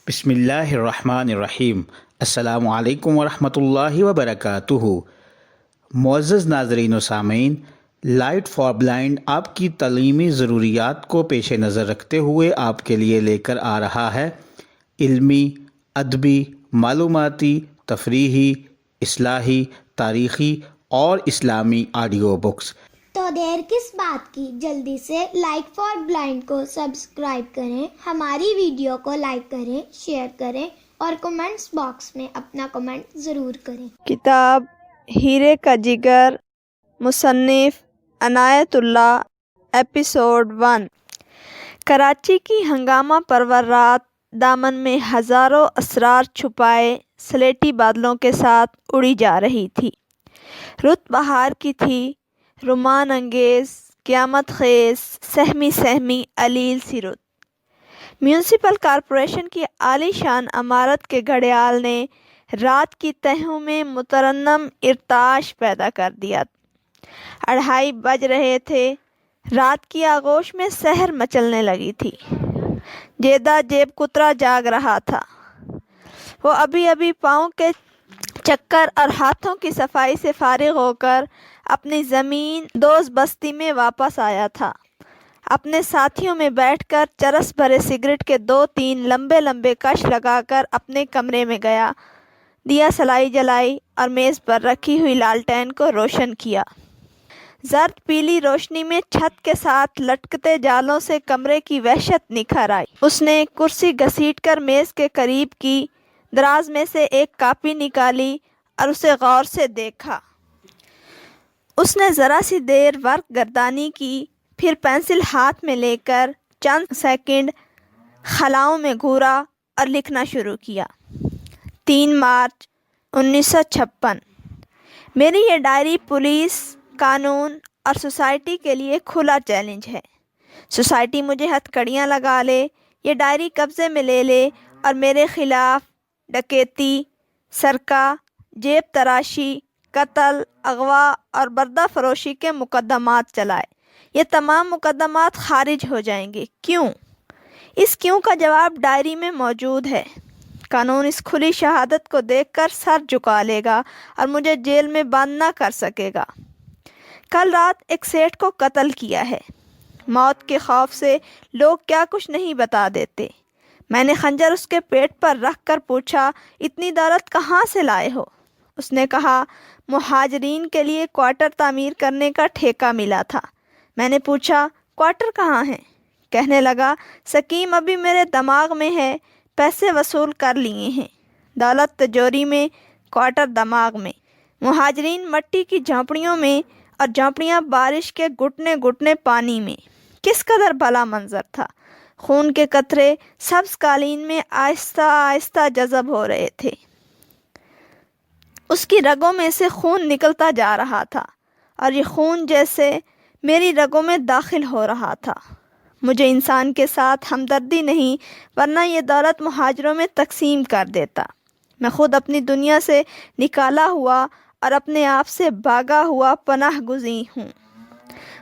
بسم اللہ الرحمن الرحیم۔ السلام علیکم ورحمۃ اللہ وبرکاتہ۔ معزز ناظرین و سامعین، لائٹ فار بلائنڈ آپ کی تعلیمی ضروریات کو پیش نظر رکھتے ہوئے آپ کے لیے لے کر آ رہا ہے علمی، ادبی، معلوماتی، تفریحی، اصلاحی، تاریخی اور اسلامی آڈیو بکس۔ تو دیر کس بات کی، جلدی سے لائٹ فار بلائنڈ کو سبسکرائب کریں، ہماری ویڈیو کو لائک کریں، شیئر کریں اور کمنٹس باکس میں اپنا کمنٹ ضرور کریں۔ کتاب ہیرے کا جگر، مصنف عنایت اللہ، ایپیسوڈ 1۔ کراچی کی ہنگامہ پرور رات دامن میں ہزاروں اسرار چھپائے سلیٹی بادلوں کے ساتھ اڑی جا رہی تھی۔ رت بہار کی تھی، رومان انگیز، قیامت خیز، سہمی سہمی علیل سی رت۔ میونسپل کارپوریشن کی عالی شان عمارت کے گھڑیال نے رات کی تہوں میں مترنم ارتعاش پیدا کر دیا۔ 2:30 بج رہے تھے، رات کی آغوش میں سحر مچلنے لگی تھی۔ جیدہ جیب کترا جاگ رہا تھا۔ وہ ابھی پاؤں کے چکر اور ہاتھوں کی صفائی سے فارغ ہو کر اپنی زمین دوز بستی میں واپس آیا تھا۔ اپنے ساتھیوں میں بیٹھ کر چرس بھرے سگریٹ کے 2-3 لمبے کش لگا کر اپنے کمرے میں گیا، دیا سلائی جلائی اور میز پر رکھی ہوئی لالٹین کو روشن کیا۔ زرد پیلی روشنی میں چھت کے ساتھ لٹکتے جالوں سے کمرے کی وحشت نکھر آئی۔ اس نے کرسی گھسیٹ کر میز کے قریب کی، دراز میں سے ایک کاپی نکالی اور اسے غور سے دیکھا۔ اس نے ذرا سی دیر ورق گردانی کی، پھر پینسل ہاتھ میں لے کر چند سیکنڈ خلاؤں میں گھورا اور لکھنا شروع کیا۔ 3 مارچ 1956۔ میری یہ ڈائری پولیس، قانون اور سوسائٹی کے لیے کھلا چیلنج ہے۔ سوسائٹی مجھے ہتھکڑیاں لگا لے، یہ ڈائری قبضے میں لے لے اور میرے خلاف ڈکیتی، سرقہ، جیب تراشی، قتل، اغوا اور بردہ فروشی کے مقدمات چلائے۔ یہ تمام مقدمات خارج ہو جائیں گے۔ کیوں؟ اس کیوں کا جواب ڈائری میں موجود ہے۔ قانون اس کھلی شہادت کو دیکھ کر سر جھکا لے گا اور مجھے جیل میں بند نہ کر سکے گا۔ کل رات ایک سیٹھ کو قتل کیا ہے۔ موت کے خوف سے لوگ کیا کچھ نہیں بتا دیتے۔ میں نے خنجر اس کے پیٹ پر رکھ کر پوچھا، اتنی دولت کہاں سے لائے ہو؟ اس نے کہا، مہاجرین کے لیے کوارٹر تعمیر کرنے کا ٹھیکہ ملا تھا۔ میں نے پوچھا، کوارٹر کہاں ہیں؟ کہنے لگا، سکیم ابھی میرے دماغ میں ہے، پیسے وصول کر لیے ہیں۔ دولت تجوری میں، کوارٹر دماغ میں۔ مہاجرین مٹی کی جھونپڑیوں میں اور جھونپڑیاں بارش کے گھٹنے پانی میں۔ کس قدر بھلا منظر تھا۔ خون کے قطرے سبز قالین میں آہستہ جذب ہو رہے تھے۔ اس کی رگوں میں سے خون نکلتا جا رہا تھا اور یہ خون جیسے میری رگوں میں داخل ہو رہا تھا۔ مجھے انسان کے ساتھ ہمدردی نہیں، ورنہ یہ دولت مہاجروں میں تقسیم کر دیتا۔ میں خود اپنی دنیا سے نکالا ہوا اور اپنے آپ سے بھاگا ہوا پناہ گزین ہوں۔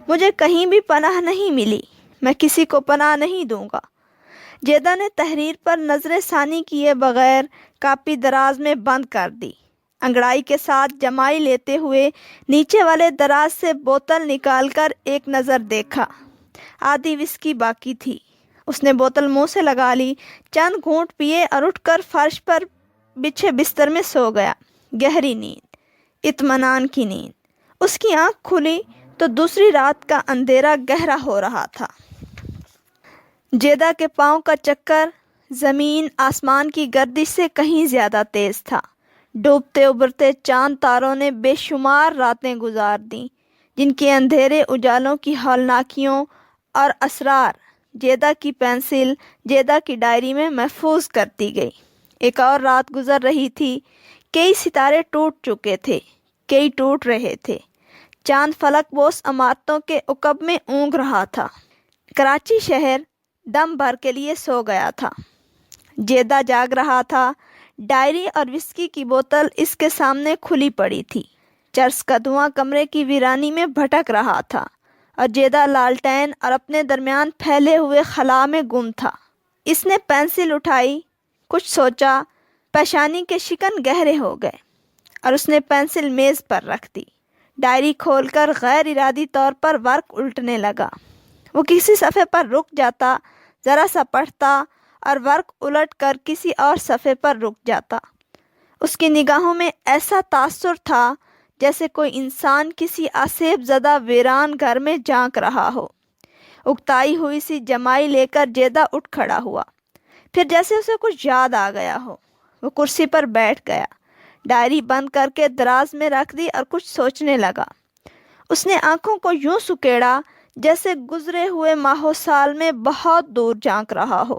مجھے کہیں بھی پناہ نہیں ملی، میں کسی کو پناہ نہیں دوں گا۔ جیدہ نے تحریر پر نظر ثانی کیے بغیر کاپی دراز میں بند کر دی۔ انگڑائی کے ساتھ جمائی لیتے ہوئے نیچے والے دراز سے بوتل نکال کر ایک نظر دیکھا۔ آدھی وسکی باقی تھی۔ اس نے بوتل منہ سے لگا لی، چند گھونٹ پیے اور اٹھ کر فرش پر بچھے بستر میں سو گیا۔ گہری نیند، اطمینان کی نیند۔ اس کی آنکھ کھلی تو دوسری رات کا اندھیرا گہرا ہو رہا تھا۔ جیدہ کے پاؤں کا چکر زمین آسمان کی گردش سے کہیں زیادہ تیز تھا۔ ڈوبتے ابھرتے چاند تاروں نے بے شمار راتیں گزار دیں، جن کے اندھیرے اجالوں کی ہولناکیوں اور اسرار جیدہ کی پینسل، جیدہ کی ڈائری میں محفوظ کرتی گئی۔ ایک اور رات گزر رہی تھی۔ کئی ستارے ٹوٹ چکے تھے، کئی ٹوٹ رہے تھے۔ چاند فلک بوس عمارتوں کے عقب میں اونگ رہا تھا۔ کراچی شہر دم بھر کے لیے سو گیا تھا۔ جیدہ جاگ رہا تھا۔ ڈائری اور وسکی کی بوتل اس کے سامنے کھلی پڑی تھی۔ چرس کا دھواں کمرے کی ویرانی میں بھٹک رہا تھا اور جیدہ لالٹین اور اپنے درمیان پھیلے ہوئے خلا میں گم تھا۔ اس نے پینسل اٹھائی، کچھ سوچا، پیشانی کے شکن گہرے ہو گئے اور اس نے پینسل میز پر رکھ دی۔ ڈائری کھول کر غیر ارادی طور پر ورق الٹنے لگا۔ وہ کسی صفحے پر رک جاتا، ذرا سا پڑھتا اور ورق الٹ کر کسی اور صفحے پر رک جاتا۔ اس کی نگاہوں میں ایسا تاثر تھا جیسے کوئی انسان کسی آسیب زدہ ویران گھر میں جھانک رہا ہو۔ اکتائی ہوئی سی جمائی لے کر جیدہ اٹھ کھڑا ہوا، پھر جیسے اسے کچھ یاد آ گیا ہو وہ کرسی پر بیٹھ گیا، ڈائری بند کر کے دراز میں رکھ دی اور کچھ سوچنے لگا۔ اس نے آنکھوں کو یوں سکیڑا جیسے گزرے ہوئے ماہو سال میں بہت دور جھانک رہا ہو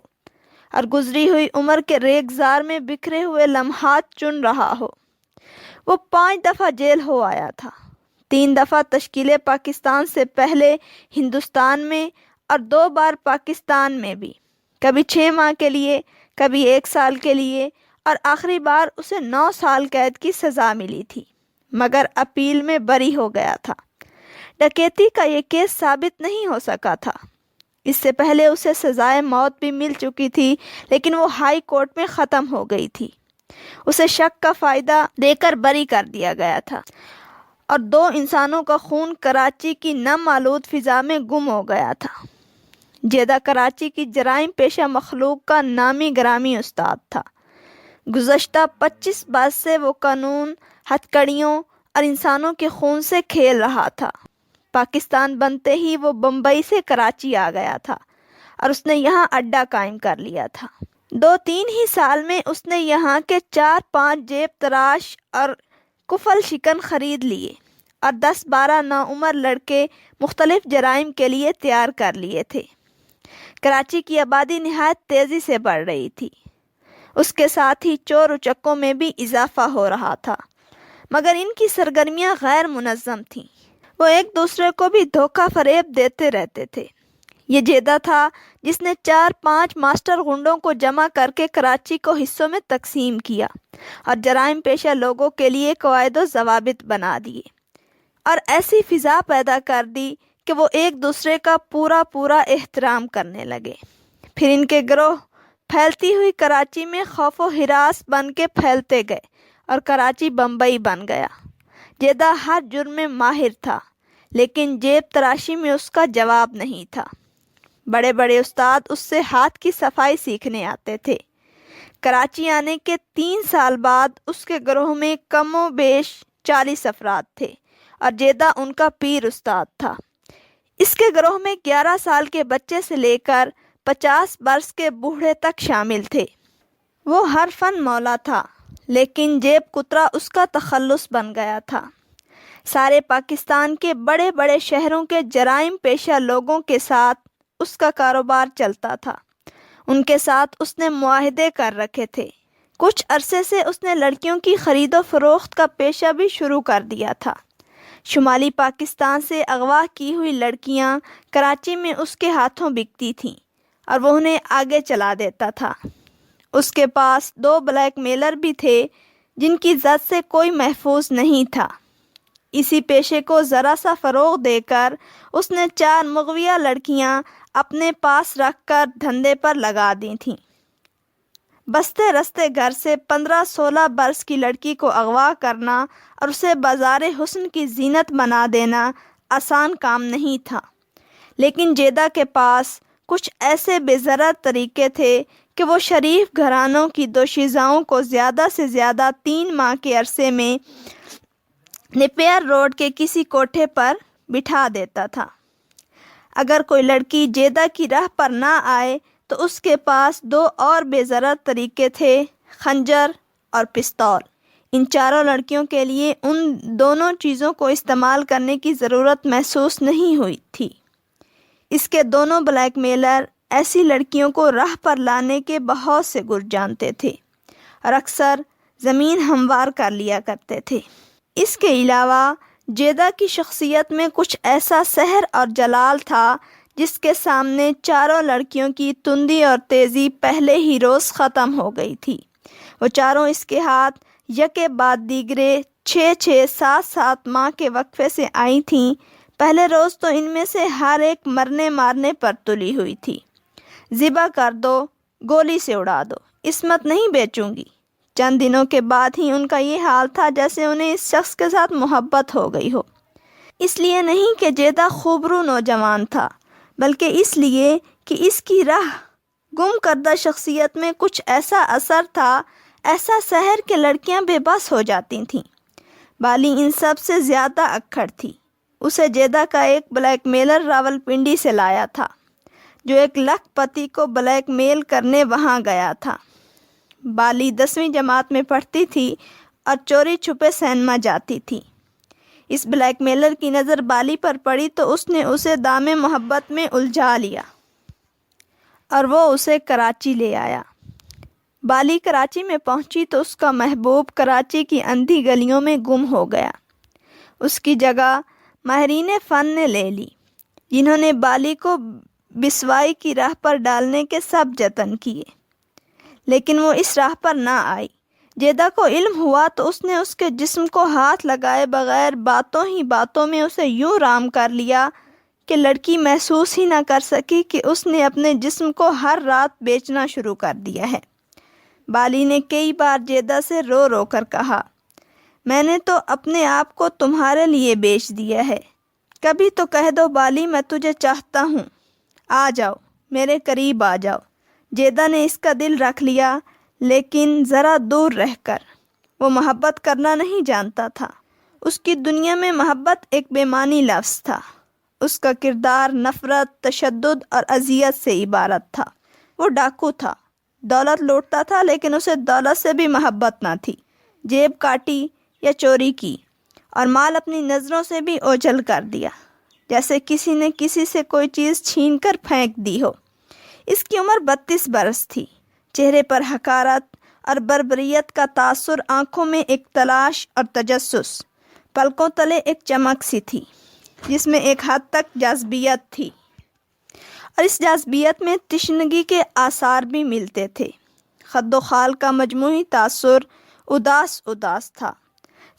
اور گزری ہوئی عمر کے ریگزار میں بکھرے ہوئے لمحات چن رہا ہو۔ وہ 5 دفعہ جیل ہو آیا تھا، 3 دفعہ تشکیل پاکستان سے پہلے ہندوستان میں اور 2 بار پاکستان میں بھی، کبھی 6 ماہ کے لیے، کبھی 1 سال کے لیے، اور آخری بار اسے 9 سال قید کی سزا ملی تھی، مگر اپیل میں بری ہو گیا تھا۔ ڈکیتی کا یہ کیس ثابت نہیں ہو سکا تھا۔ اس سے پہلے اسے سزائے موت بھی مل چکی تھی، لیکن وہ ہائی کورٹ میں ختم ہو گئی تھی۔ اسے شک کا فائدہ دے کر بری کر دیا گیا تھا اور 2 انسانوں کا خون کراچی کی نم آلود فضا میں گم ہو گیا تھا۔ جیدہ کراچی کی جرائم پیشہ مخلوق کا نامی گرامی استاد تھا۔ گزشتہ 25 برس سے وہ قانون، ہتھکڑیوں اور انسانوں کے خون سے کھیل رہا تھا۔ پاکستان بنتے ہی وہ بمبئی سے کراچی آ گیا تھا اور اس نے یہاں اڈہ قائم کر لیا تھا۔ 2-3 ہی سال میں اس نے یہاں کے 4-5 جیب تراش اور کفل شکن خرید لیے اور 10-12 نوعمر لڑکے مختلف جرائم کے لیے تیار کر لیے تھے۔ کراچی کی آبادی نہایت تیزی سے بڑھ رہی تھی، اس کے ساتھ ہی چور اچکوں میں بھی اضافہ ہو رہا تھا، مگر ان کی سرگرمیاں غیر منظم تھیں۔ وہ ایک دوسرے کو بھی دھوکہ فریب دیتے رہتے تھے۔ یہ جیدہ تھا جس نے 4-5 ماسٹر غنڈوں کو جمع کر کے کراچی کو حصوں میں تقسیم کیا اور جرائم پیشہ لوگوں کے لیے قواعد و ضوابط بنا دیے اور ایسی فضا پیدا کر دی کہ وہ ایک دوسرے کا پورا احترام کرنے لگے۔ پھر ان کے گروہ پھیلتی ہوئی کراچی میں خوف و ہراس بن کے پھیلتے گئے اور کراچی بمبئی بن گیا۔ جیدہ ہر جرم میں ماہر تھا، لیکن جیب تراشی میں اس کا جواب نہیں تھا۔ بڑے بڑے استاد اس سے ہاتھ کی صفائی سیکھنے آتے تھے۔ کراچی آنے کے 3 سال بعد اس کے گروہ میں کم و بیش 40 افراد تھے اور جیدہ ان کا پیر استاد تھا۔ اس کے گروہ میں 11 سال کے بچے سے لے کر 50 برس کے بوڑھے تک شامل تھے۔ وہ ہر فن مولا تھا، لیکن جیب کترا اس کا تخلص بن گیا تھا۔ سارے پاکستان کے بڑے بڑے شہروں کے جرائم پیشہ لوگوں کے ساتھ اس کا کاروبار چلتا تھا۔ ان کے ساتھ اس نے معاہدے کر رکھے تھے۔ کچھ عرصے سے اس نے لڑکیوں کی خرید و فروخت کا پیشہ بھی شروع کر دیا تھا۔ شمالی پاکستان سے اغوا کی ہوئی لڑکیاں کراچی میں اس کے ہاتھوں بکتی تھیں اور وہ انہیں آگے چلا دیتا تھا۔ اس کے پاس 2 بلیک میلر بھی تھے جن کی زد سے کوئی محفوظ نہیں تھا۔ اسی پیشے کو ذرا سا فروغ دے کر اس نے 4 مغویہ لڑکیاں اپنے پاس رکھ کر دھندے پر لگا دی تھیں۔ بستے رستے گھر سے 15-16 برس کی لڑکی کو اغوا کرنا اور اسے بازار حسن کی زینت بنا دینا آسان کام نہیں تھا، لیکن جیدہ کے پاس کچھ ایسے بے ضرر طریقے تھے کہ وہ شریف گھرانوں کی دوشیزاؤں کو زیادہ سے زیادہ 3 ماہ کے عرصے میں نیپیر روڈ کے کسی کوٹھے پر بٹھا دیتا تھا۔ اگر کوئی لڑکی جیدہ کی راہ پر نہ آئے تو اس کے پاس 2 اور بے ضرر طریقے تھے، خنجر اور پستول۔ ان 4 لڑکیوں کے لیے ان دونوں چیزوں کو استعمال کرنے کی ضرورت محسوس نہیں ہوئی تھی۔ اس کے دونوں بلیک میلر ایسی لڑکیوں کو راہ پر لانے کے بہت سے گر جانتے تھے اور اکثر زمین ہموار کر لیا کرتے تھے۔ اس کے علاوہ جیدہ کی شخصیت میں کچھ ایسا سحر اور جلال تھا جس کے سامنے 4 لڑکیوں کی تندی اور تیزی پہلے ہی روز ختم ہو گئی تھی۔ وہ 4 اس کے ہاتھ یکے بعد دیگرے 6-6 7-7 ماہ کے وقفے سے آئی تھیں۔ پہلے روز تو ان میں سے ہر ایک مرنے مارنے پر تلی ہوئی تھی۔ ذبح کر دو، گولی سے اڑا دو، عصمت نہیں بیچوں گی۔ چند دنوں کے بعد ہی ان کا یہ حال تھا جیسے انہیں اس شخص کے ساتھ محبت ہو گئی ہو۔ اس لیے نہیں کہ جیدہ خوبرو نوجوان تھا، بلکہ اس لیے کہ اس کی راہ گم کردہ شخصیت میں کچھ ایسا اثر تھا، ایسا سحر کہ لڑکیاں بے بس ہو جاتی تھیں۔ بالی ان سب سے زیادہ اکھڑ تھی۔ اسے جیدہ کا ایک بلیک میلر راولپنڈی سے لایا تھا، جو ایک لکھ پتی کو بلیک میل کرنے وہاں گیا تھا۔ بالی 10ویں جماعت میں پڑھتی تھی اور چوری چھپے سینما جاتی تھی۔ اس بلیک میلر کی نظر بالی پر پڑی تو اس نے اسے دام محبت میں الجھا لیا اور وہ اسے کراچی لے آیا۔ بالی کراچی میں پہنچی تو اس کا محبوب کراچی کی اندھی گلیوں میں گم ہو گیا۔ اس کی جگہ ماہرین فن نے لے لی، جنہوں نے بالی کو بسوائی کی راہ پر ڈالنے کے سب جتن کیے، لیکن وہ اس راہ پر نہ آئی۔ جیدہ کو علم ہوا تو اس نے اس کے جسم کو ہاتھ لگائے بغیر باتوں ہی باتوں میں اسے یوں رام کر لیا کہ لڑکی محسوس ہی نہ کر سکی کہ اس نے اپنے جسم کو ہر رات بیچنا شروع کر دیا ہے۔ بالی نے کئی بار جیدہ سے رو رو کر کہا، میں نے تو اپنے آپ کو تمہارے لیے بیچ دیا ہے، کبھی تو کہہ دو بالی میں تجھے چاہتا ہوں، آ جاؤ میرے قریب آ جاؤ۔ جیدہ نے اس کا دل رکھ لیا، لیکن ذرا دور رہ کر۔ وہ محبت کرنا نہیں جانتا تھا۔ اس کی دنیا میں محبت ایک بے معنی لفظ تھا۔ اس کا کردار نفرت، تشدد اور اذیت سے عبارت تھا۔ وہ ڈاکو تھا، دولت لوٹتا تھا، لیکن اسے دولت سے بھی محبت نہ تھی۔ جیب کاٹی یا چوری کی اور مال اپنی نظروں سے بھی اوجھل کر دیا، جیسے کسی نے کسی سے کوئی چیز چھین کر پھینک دی ہو۔ اس کی عمر 32 برس تھی۔ چہرے پر حقارت اور بربریت کا تاثر، آنکھوں میں ایک تلاش اور تجسس، پلکوں تلے ایک چمک سی تھی جس میں ایک حد تک جاذبیت تھی، اور اس جاذبیت میں تشنگی کے آثار بھی ملتے تھے۔ خد و خال کا مجموعی تاثر اداس تھا۔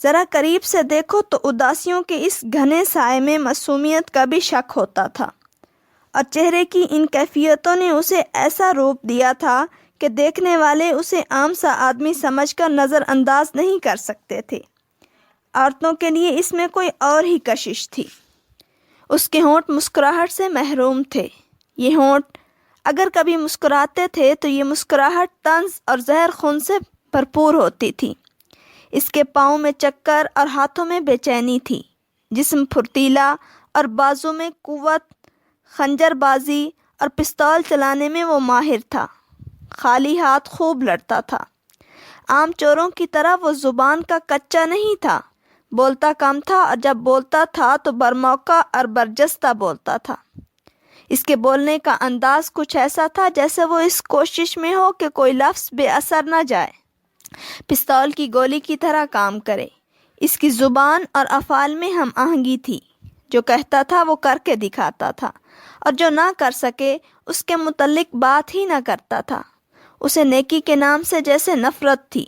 ذرا قریب سے دیکھو تو اداسیوں کے اس گھنے سائے میں معصومیت کا بھی شک ہوتا تھا، اور چہرے کی ان کیفیتوں نے اسے ایسا روپ دیا تھا کہ دیکھنے والے اسے عام سا آدمی سمجھ کر نظر انداز نہیں کر سکتے تھے۔ عورتوں کے لیے اس میں کوئی اور ہی کشش تھی۔ اس کے ہونٹ مسکراہٹ سے محروم تھے۔ یہ ہونٹ اگر کبھی مسکراتے تھے تو یہ مسکراہٹ طنز اور زہر خون سے بھرپور ہوتی تھی۔ اس کے پاؤں میں چکر اور ہاتھوں میں بے چینی تھی۔ جسم پھرتیلا اور بازو میں قوت، خنجر بازی اور پستول چلانے میں وہ ماہر تھا۔ خالی ہاتھ خوب لڑتا تھا۔ عام چوروں کی طرح وہ زبان کا کچا نہیں تھا، بولتا کم تھا، اور جب بولتا تھا تو برموقع اور برجستہ بولتا تھا۔ اس کے بولنے کا انداز کچھ ایسا تھا جیسے وہ اس کوشش میں ہو کہ کوئی لفظ بے اثر نہ جائے، پستول کی گولی کی طرح کام کرے۔ اس کی زبان اور افعال میں ہم آہنگی تھی۔ جو کہتا تھا وہ کر کے دکھاتا تھا، اور جو نہ کر سکے اس کے متعلق بات ہی نہ کرتا تھا۔ اسے نیکی کے نام سے جیسے نفرت تھی،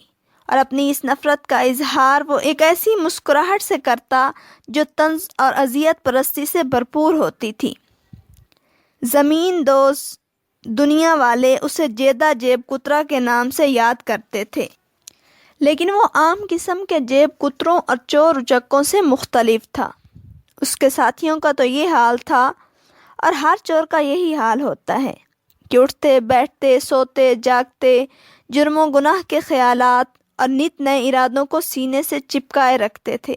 اور اپنی اس نفرت کا اظہار وہ ایک ایسی مسکراہٹ سے کرتا جو طنز اور اذیت پرستی سے بھرپور ہوتی تھی۔ زمین دوز دنیا والے اسے جیدہ جیب کترا کے نام سے یاد کرتے تھے، لیکن وہ عام قسم کے جیب کتروں اور چور اچکوں سے مختلف تھا۔ اس کے ساتھیوں کا تو یہ حال تھا، اور ہر چور کا یہی حال ہوتا ہے کہ اٹھتے بیٹھتے سوتے جاگتے جرم و گناہ کے خیالات اور نت نئے ارادوں کو سینے سے چپکائے رکھتے تھے۔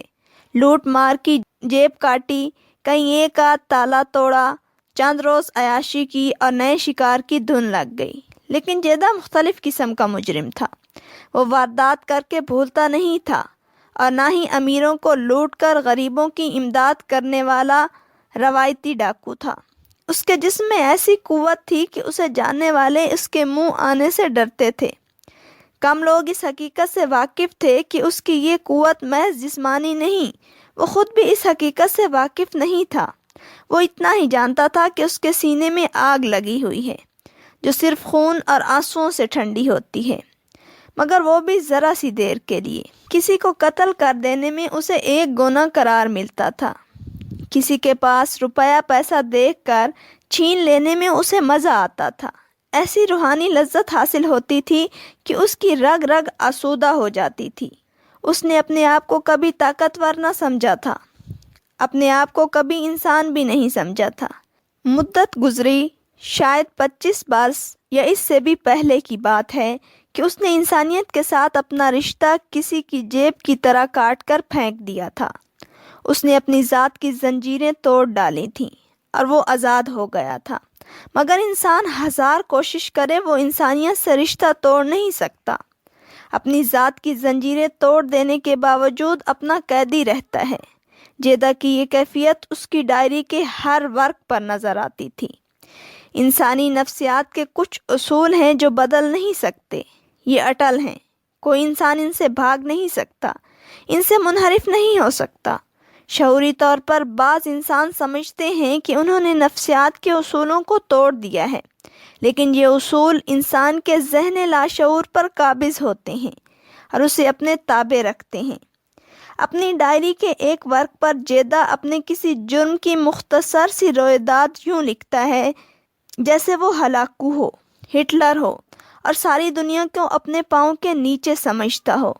لوٹ مار کی، جیب کاٹی، کہیں ایک آدھ تالا توڑا، چند روز عیاشی کی اور نئے شکار کی دھن لگ گئی۔ لیکن جیدہ مختلف قسم کا مجرم تھا۔ وہ واردات کر کے بھولتا نہیں تھا، اور نہ ہی امیروں کو لوٹ کر غریبوں کی امداد کرنے والا روایتی ڈاکو تھا۔ اس کے جسم میں ایسی قوت تھی کہ اسے جاننے والے اس کے منہ آنے سے ڈرتے تھے۔ کم لوگ اس حقیقت سے واقف تھے کہ اس کی یہ قوت محض جسمانی نہیں۔ وہ خود بھی اس حقیقت سے واقف نہیں تھا۔ وہ اتنا ہی جانتا تھا کہ اس کے سینے میں آگ لگی ہوئی ہے، جو صرف خون اور آنسوؤں سے ٹھنڈی ہوتی ہے، مگر وہ بھی ذرا سی دیر کے لیے۔ کسی کو قتل کر دینے میں اسے ایک گنا قرار ملتا تھا۔ کسی کے پاس روپیہ پیسہ دیکھ کر چھین لینے میں اسے مزہ آتا تھا، ایسی روحانی لذت حاصل ہوتی تھی کہ اس کی رگ رگ آسودہ ہو جاتی تھی۔ اس نے اپنے آپ کو کبھی طاقتور نہ سمجھا تھا، اپنے آپ کو کبھی انسان بھی نہیں سمجھا تھا۔ مدت گزری، شاید 25 برس یا اس سے بھی پہلے کی بات ہے کہ اس نے انسانیت کے ساتھ اپنا رشتہ کسی کی جیب کی طرح کاٹ کر پھینک دیا تھا۔ اس نے اپنی ذات کی زنجیریں توڑ ڈالی تھیں اور وہ آزاد ہو گیا تھا، مگر انسان ہزار کوشش کرے وہ انسانیت سے رشتہ توڑ نہیں سکتا۔ اپنی ذات کی زنجیریں توڑ دینے کے باوجود اپنا قیدی رہتا ہے۔ جیدہ کی یہ کیفیت اس کی ڈائری کے ہر ورق پر نظر آتی تھی۔ انسانی نفسیات کے کچھ اصول ہیں جو بدل نہیں سکتے، یہ اٹل ہیں، کوئی انسان ان سے بھاگ نہیں سکتا، ان سے منحرف نہیں ہو سکتا۔ شعوری طور پر بعض انسان سمجھتے ہیں کہ انہوں نے نفسیات کے اصولوں کو توڑ دیا ہے، لیکن یہ اصول انسان کے ذہن لاشعور پر قابض ہوتے ہیں اور اسے اپنے تابع رکھتے ہیں۔ اپنی ڈائری کے ایک ورق پر جیدہ اپنے کسی جرم کی مختصر سی رویداد یوں لکھتا ہے جیسے وہ ہلاکو ہو، ہٹلر ہو اور ساری دنیا کو اپنے پاؤں کے نیچے سمجھتا ہو،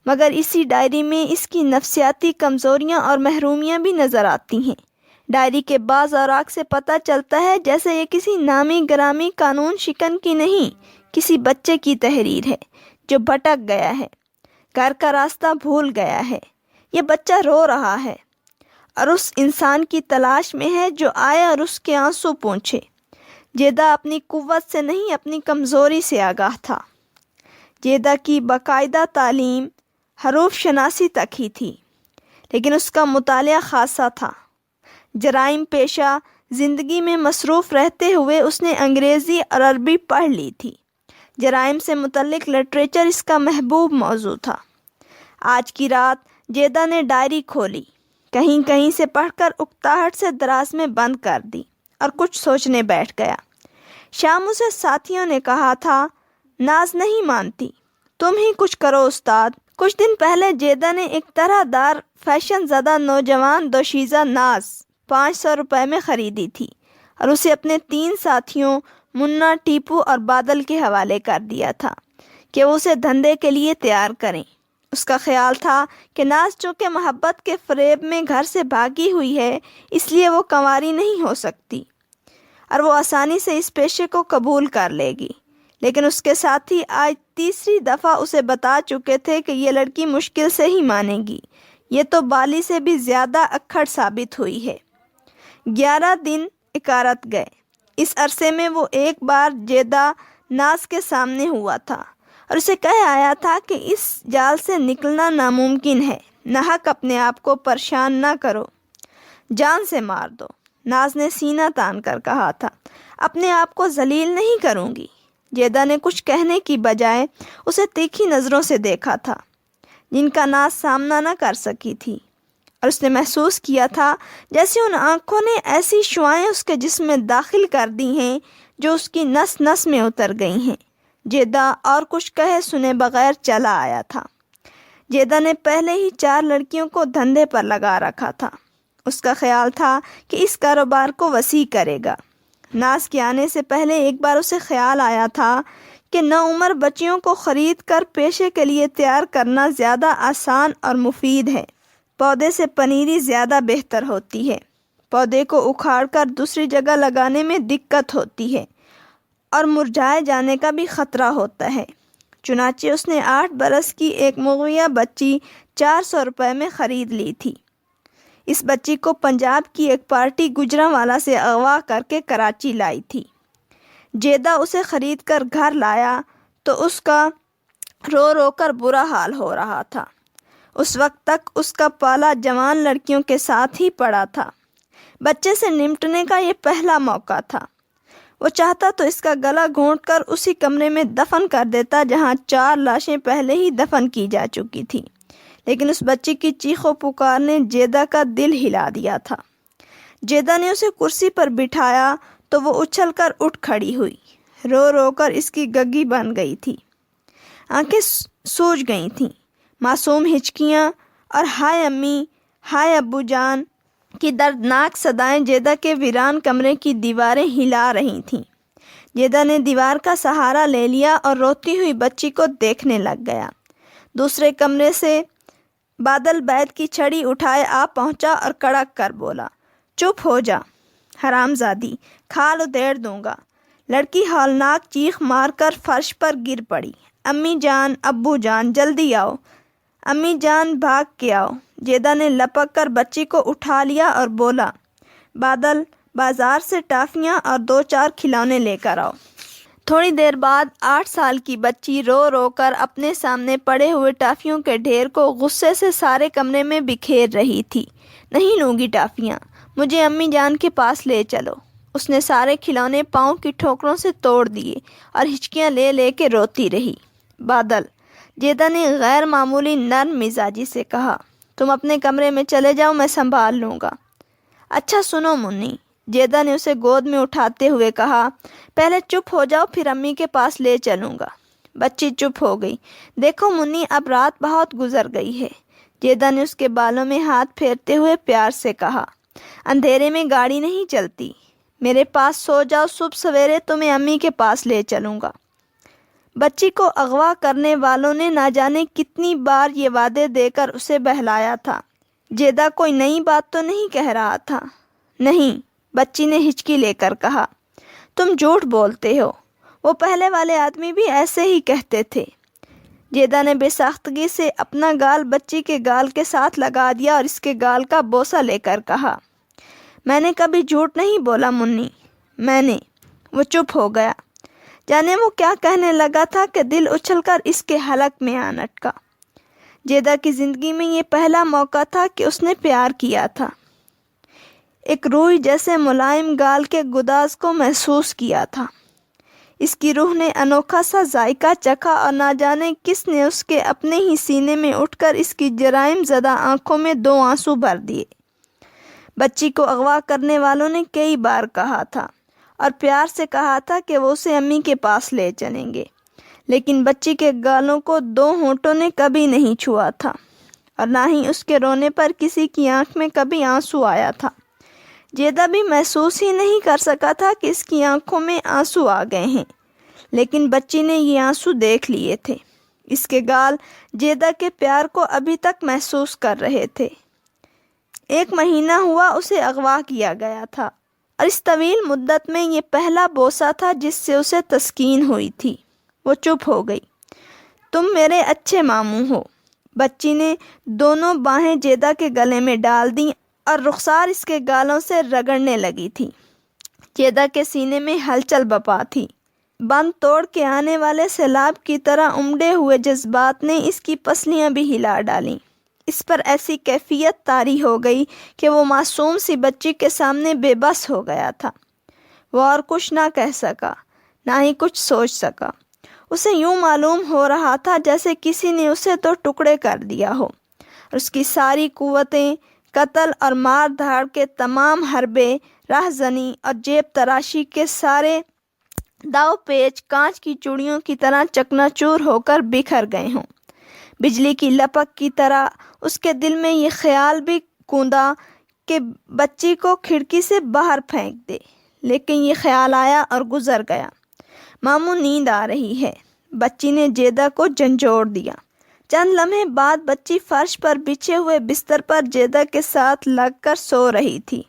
مگر اسی ڈائری میں اس کی نفسیاتی کمزوریاں اور محرومیاں بھی نظر آتی ہیں۔ ڈائری کے بعض اوراق سے پتہ چلتا ہے جیسے یہ کسی نامی گرامی قانون شکن کی نہیں، کسی بچے کی تحریر ہے جو بھٹک گیا ہے، گھر کا راستہ بھول گیا ہے۔ یہ بچہ رو رہا ہے اور اس انسان کی تلاش میں ہے جو آئے اور اس کے آنسو پونچھے۔ جیدہ اپنی قوت سے نہیں، اپنی کمزوری سے آگاہ تھا۔ جیدہ کی باقاعدہ تعلیم حروف شناسی تک ہی تھی، لیکن اس کا مطالعہ خاصا تھا۔ جرائم پیشہ زندگی میں مصروف رہتے ہوئے اس نے انگریزی اور عربی پڑھ لی تھی۔ جرائم سے متعلق لٹریچر اس کا محبوب موضوع تھا۔ آج کی رات جیدہ نے ڈائری کھولی، کہیں کہیں سے پڑھ کر اکتاہٹ سے دراز میں بند کر دی اور کچھ سوچنے بیٹھ گیا۔ شام اسے ساتھیوں نے کہا تھا، ناز نہیں مانتی، تم ہی کچھ کرو استاد۔ کچھ دن پہلے جیدہ نے ایک طرح دار فیشن زدہ نوجوان دوشیزہ ناز 500 روپے میں خریدی تھی اور اسے اپنے 3 ساتھیوں منا، ٹیپو اور بادل کے حوالے کر دیا تھا کہ وہ اسے دھندے کے لیے تیار کریں۔ اس کا خیال تھا کہ ناز چونکہ محبت کے فریب میں گھر سے بھاگی ہوئی ہے، اس لیے وہ کنواری نہیں ہو سکتی اور وہ آسانی سے اس پیشے کو قبول کر لے گی، لیکن اس کے ساتھی آج تیسری دفعہ اسے بتا چکے تھے کہ یہ لڑکی مشکل سے ہی مانے گی، یہ تو بالی سے بھی زیادہ اکھڑ ثابت ہوئی ہے۔ 11 دن اکارت گئے۔ اس عرصے میں وہ ایک بار جیدہ ناز کے سامنے ہوا تھا اور اسے کہہ آیا تھا کہ اس جال سے نکلنا ناممکن ہے، ناحق اپنے آپ کو پریشان نہ کرو، جان سے مار دو۔ ناز نے سینہ تان کر کہا تھا، اپنے آپ کو ذلیل نہیں کروں گی۔ جیدہ نے کچھ کہنے کی بجائے اسے تیکھی نظروں سے دیکھا تھا جن کا ناز سامنا نہ کر سکی تھی، اور اس نے محسوس کیا تھا جیسے ان آنکھوں نے ایسی شعاعیں اس کے جسم میں داخل کر دی ہیں جو اس کی نس نس میں اتر گئی ہیں۔ جیدہ اور کچھ کہے سنے بغیر چلا آیا تھا۔ جیدہ نے پہلے ہی 4 لڑکیوں کو دھندے پر لگا رکھا تھا۔ اس کا خیال تھا کہ اس کاروبار کو وسیع کرے گا۔ ناز کے آنے سے پہلے ایک بار اسے خیال آیا تھا کہ نوعمر بچیوں کو خرید کر پیشے کے لیے تیار کرنا زیادہ آسان اور مفید ہے۔ پودے سے پنیری زیادہ بہتر ہوتی ہے۔ پودے کو اکھاڑ کر دوسری جگہ لگانے میں دقت ہوتی ہے اور مرجھائے جانے کا بھی خطرہ ہوتا ہے۔ چنانچہ اس نے 8 برس کی ایک مغویہ بچی 400 روپے میں خرید لی تھی۔ اس بچی کو پنجاب کی ایک پارٹی گجرانوالا سے اغوا کر کے کراچی لائی تھی۔ جیدہ اسے خرید کر گھر لایا تو اس کا رو رو کر برا حال ہو رہا تھا۔ اس وقت تک اس کا پالا جوان لڑکیوں کے ساتھ ہی پڑا تھا۔ بچے سے نمٹنے کا یہ پہلا موقع تھا۔ وہ چاہتا تو اس کا گلا گھونٹ کر اسی کمرے میں دفن کر دیتا جہاں 4 لاشیں پہلے ہی دفن کی جا چکی تھی، لیکن اس بچی کی چیخ و پکار نے جیدہ کا دل ہلا دیا تھا۔ جیدہ نے اسے کرسی پر بٹھایا تو وہ اچھل کر اٹھ کھڑی ہوئی، رو رو کر اس کی گگی بن گئی تھی، آنکھیں سوج گئی تھیں۔ معصوم ہچکیاں اور ہائے امی، ہائے ابو جان کی دردناک صدائیں جیدہ کے ویران کمرے کی دیواریں ہلا رہی تھیں۔ جیدہ نے دیوار کا سہارا لے لیا اور روتی ہوئی بچی کو دیکھنے لگ گیا۔ دوسرے کمرے سے بادل بیت کی چھڑی اٹھائے آ پہنچا اور کڑک کر بولا، چپ ہو جا حرام زادی، کھال ادھیڑ دوں گا۔ لڑکی ہولناک چیخ مار کر فرش پر گر پڑی۔ امی جان، ابو جان، جلدی آؤ، امی جان بھاگ کے آؤ۔ جیدہ نے لپک کر بچی کو اٹھا لیا اور بولا، بادل بازار سے ٹافیاں اور 2-4 کھلونے لے کر آؤ۔ تھوڑی دیر بعد 8 سال کی بچی رو رو کر اپنے سامنے پڑے ہوئے ٹافیوں کے ڈھیر کو غصے سے سارے کمرے میں بکھیر رہی تھی۔ نہیں لوں گی ٹافیاں، مجھے امی جان کے پاس لے چلو۔ اس نے سارے کھلونے پاؤں کی ٹھوکروں سے توڑ دیے اور ہچکیاں لے لے کے روتی رہی۔ بادل، جیدہ نے غیر معمولی نرم مزاجی سے کہا، تم اپنے کمرے میں چلے جاؤ، میں سنبھال لوں گا۔ اچھا سنو منی، جیدہ نے اسے گود میں اٹھاتے ہوئے کہا، پہلے چپ ہو جاؤ پھر امی کے پاس لے چلوں گا۔ بچی چپ ہو گئی۔ دیکھو منی، اب رات بہت گزر گئی ہے، جیدہ نے اس کے بالوں میں ہاتھ پھیرتے ہوئے پیار سے کہا، اندھیرے میں گاڑی نہیں چلتی، میرے پاس سو جاؤ، صبح سویرے تمہیں امی کے پاس لے چلوں گا۔ بچی کو اغوا کرنے والوں نے نہ جانے کتنی بار یہ وعدے دے کر اسے بہلایا تھا۔ جیدہ کوئی نئی بات تو نہیں کہہ رہا تھا۔ نہیں، بچی نے ہچکی لے کر کہا، تم جھوٹ بولتے ہو، وہ پہلے والے آدمی بھی ایسے ہی کہتے تھے۔ جیدہ نے بے ساختگی سے اپنا گال بچی کے گال کے ساتھ لگا دیا اور اس کے گال کا بوسہ لے کر کہا، میں نے کبھی جھوٹ نہیں بولا منی، میں نے۔ وہ چپ ہو گیا۔ جانے وہ کیا کہنے لگا تھا کہ دل اچھل کر اس کے حلق میں آ اٹکا۔ جیدہ کی زندگی میں یہ پہلا موقع تھا کہ اس نے پیار کیا تھا۔ ایک روئی جیسے ملائم گال کے گداز کو محسوس کیا تھا۔ اس کی روح نے انوکھا سا ذائقہ چکھا اور نہ جانے کس نے اس کے اپنے ہی سینے میں اٹھ کر اس کی جرائم زدہ آنکھوں میں 2 آنسو بھر دیے۔ بچی کو اغوا کرنے والوں نے کئی بار کہا تھا اور پیار سے کہا تھا کہ وہ اسے امی کے پاس لے چلیں گے، لیکن بچی کے گالوں کو 2 ہونٹوں نے کبھی نہیں چھوا تھا اور نہ ہی اس کے رونے پر کسی کی آنکھ میں کبھی آنسو آیا تھا۔ جیدہ بھی محسوس ہی نہیں کر سکا تھا کہ اس کی آنکھوں میں آنسو آ گئے ہیں، لیکن بچی نے یہ آنسو دیکھ لیے تھے۔ اس کے گال جیدہ کے پیار کو ابھی تک محسوس کر رہے تھے۔ 1 مہینہ ہوا اسے اغوا کیا گیا تھا اور اس طویل مدت میں یہ پہلا بوسہ تھا جس سے اسے تسکین ہوئی تھی۔ وہ چپ ہو گئی۔ تم میرے اچھے ماموں ہو۔ بچی نے دونوں باہیں جیدہ کے گلے میں ڈال دیں اور رخسار اس کے گالوں سے رگڑنے لگی تھی۔ جیدہ کے سینے میں ہلچل بپا تھی۔ بند توڑ کے آنے والے سیلاب کی طرح امڑے ہوئے جذبات نے اس کی پسلیاں بھی ہلا ڈالیں۔ اس پر ایسی کیفیت طاری ہو گئی کہ وہ معصوم سی بچی کے سامنے بے بس ہو گیا تھا۔ وہ اور کچھ نہ کہہ سکا، نہ ہی کچھ سوچ سکا۔ اسے یوں معلوم ہو رہا تھا جیسے کسی نے اسے تو ٹکڑے کر دیا ہو اور اس کی ساری قوتیں، قتل اور مار دھاڑ کے تمام حربے، راہزنی اور جیب تراشی کے سارے داؤ پیچ کانچ کی چوڑیوں کی طرح چکنا چور ہو کر بکھر گئے ہوں۔ بجلی کی لپک کی طرح اس کے دل میں یہ خیال بھی کوندا کہ بچی کو کھڑکی سے باہر پھینک دے، لیکن یہ خیال آیا اور گزر گیا۔ ماموں نیند آ رہی ہے، بچی نے جیدہ کو جھنجھوڑ دیا۔ چند لمحے بعد بچی فرش پر بچھے ہوئے بستر پر جیدہ کے ساتھ لگ کر سو رہی تھی،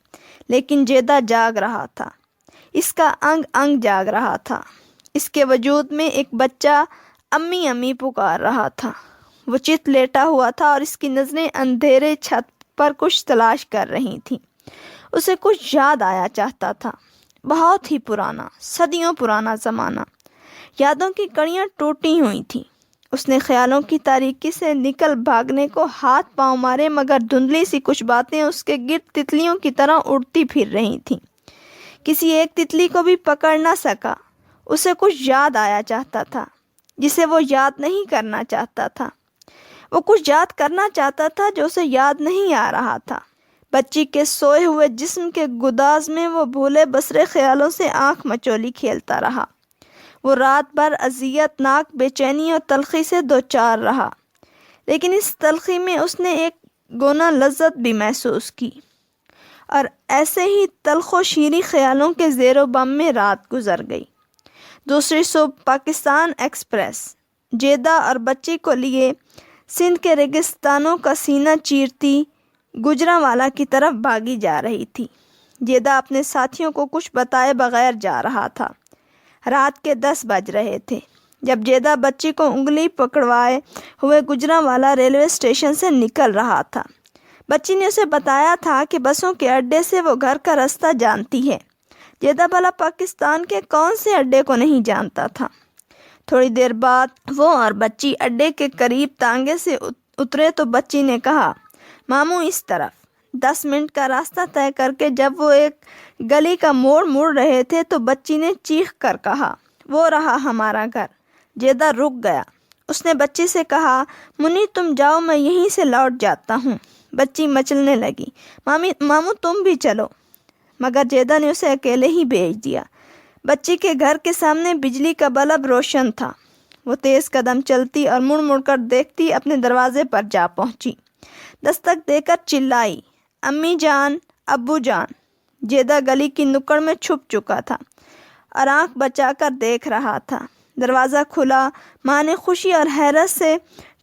لیکن جیدہ جاگ رہا تھا۔ اس کا انگ انگ جاگ رہا تھا۔ اس کے وجود میں ایک بچہ امی امی پکار رہا تھا۔ وہ چت لیٹا ہوا تھا اور اس کی نظریں اندھیرے چھت پر کچھ تلاش کر رہی تھیں۔ اسے کچھ یاد آیا چاہتا تھا، بہت ہی پرانا، صدیوں پرانا زمانہ۔ یادوں کی کڑیاں ٹوٹی ہوئی تھیں۔ اس نے خیالوں کی تاریکی سے نکل بھاگنے کو ہاتھ پاؤں مارے، مگر دھندلی سی کچھ باتیں اس کے گرد تتلیوں کی طرح اڑتی پھر رہی تھیں۔ کسی ایک تتلی کو بھی پکڑ نہ سکا۔ اسے کچھ یاد آیا چاہتا تھا جسے وہ یاد نہیں کرنا چاہتا تھا۔ وہ کچھ یاد کرنا چاہتا تھا جو اسے یاد نہیں آ رہا تھا۔ بچی کے سوئے ہوئے جسم کے گداز میں وہ بھولے بسرے خیالوں سے آنکھ مچولی کھیلتا رہا۔ وہ رات بھر اذیت ناک بے چینی اور تلخی سے دوچار رہا، لیکن اس تلخی میں اس نے ایک گونا لذت بھی محسوس کی، اور ایسے ہی تلخ و شیریں خیالوں کے زیر و بم میں رات گزر گئی۔ دوسری صبح پاکستان ایکسپریس جیدہ اور بچی کو لیے سندھ کے ریگستانوں کا سینہ چیرتی گجرانوالہ کی طرف بھاگی جا رہی تھی۔ جیدہ اپنے ساتھیوں کو کچھ بتائے بغیر جا رہا تھا۔ رات کے 10 بج رہے تھے جب جیدہ بچی کو انگلی پکڑوائے ہوئے گجرانوالہ ریلوے اسٹیشن سے نکل رہا تھا۔ بچی نے اسے بتایا تھا کہ بسوں کے اڈے سے وہ گھر کا راستہ جانتی ہے۔ جیدہ بھلا پاکستان کے کون سے اڈے کو نہیں جانتا تھا۔ تھوڑی دیر بعد وہ اور بچی اڈے کے قریب تانگے سے اترے تو بچی نے کہا، ماموں اس طرف۔ 10 منٹ کا راستہ طے کر کے جب وہ ایک گلی کا موڑ مڑ رہے تھے تو بچی نے چیخ کر کہا، وہ رہا ہمارا گھر۔ جیدہ رک گیا۔ اس نے بچی سے کہا، منی تم جاؤ، میں یہیں سے لوٹ جاتا ہوں۔ بچی مچلنے لگی، ماموں تم بھی چلو، مگر جیدہ نے اسے اکیلے ہی بھیج دیا۔ بچی کے گھر کے سامنے بجلی کا بلب روشن تھا۔ وہ تیز قدم چلتی اور مڑ مڑ کر دیکھتی اپنے دروازے پر جا پہنچی۔ دستک دے کر چلائی، امی جان، ابو جان۔ جیدہ گلی کی نکڑ میں چھپ چکا تھا اور آنکھ بچا کر دیکھ رہا تھا۔ دروازہ کھلا، ماں نے خوشی اور حیرت سے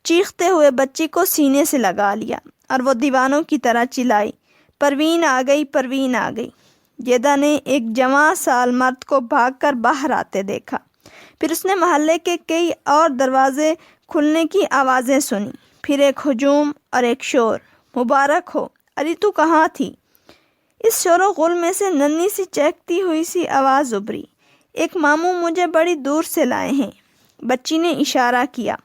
چیختے ہوئے بچی کو سینے سے لگا لیا اور وہ دیوانوں کی طرح چلائی، پروین آ گئی، پروین آ گئی۔ جیدہ نے ایک جوان سال مرد کو بھاگ کر باہر آتے دیکھا۔ پھر اس نے محلے کے کئی اور دروازے کھلنے کی آوازیں سنی، پھر ایک ہجوم اور ایک شور، مبارک ہو، ارے تو کہاں تھی؟ اس شور و غل میں سے ننھی سی چہکتی ہوئی سی آواز ابھری، ایک ماموں مجھے بڑی دور سے لائے ہیں۔ بچی نے اشارہ کیا،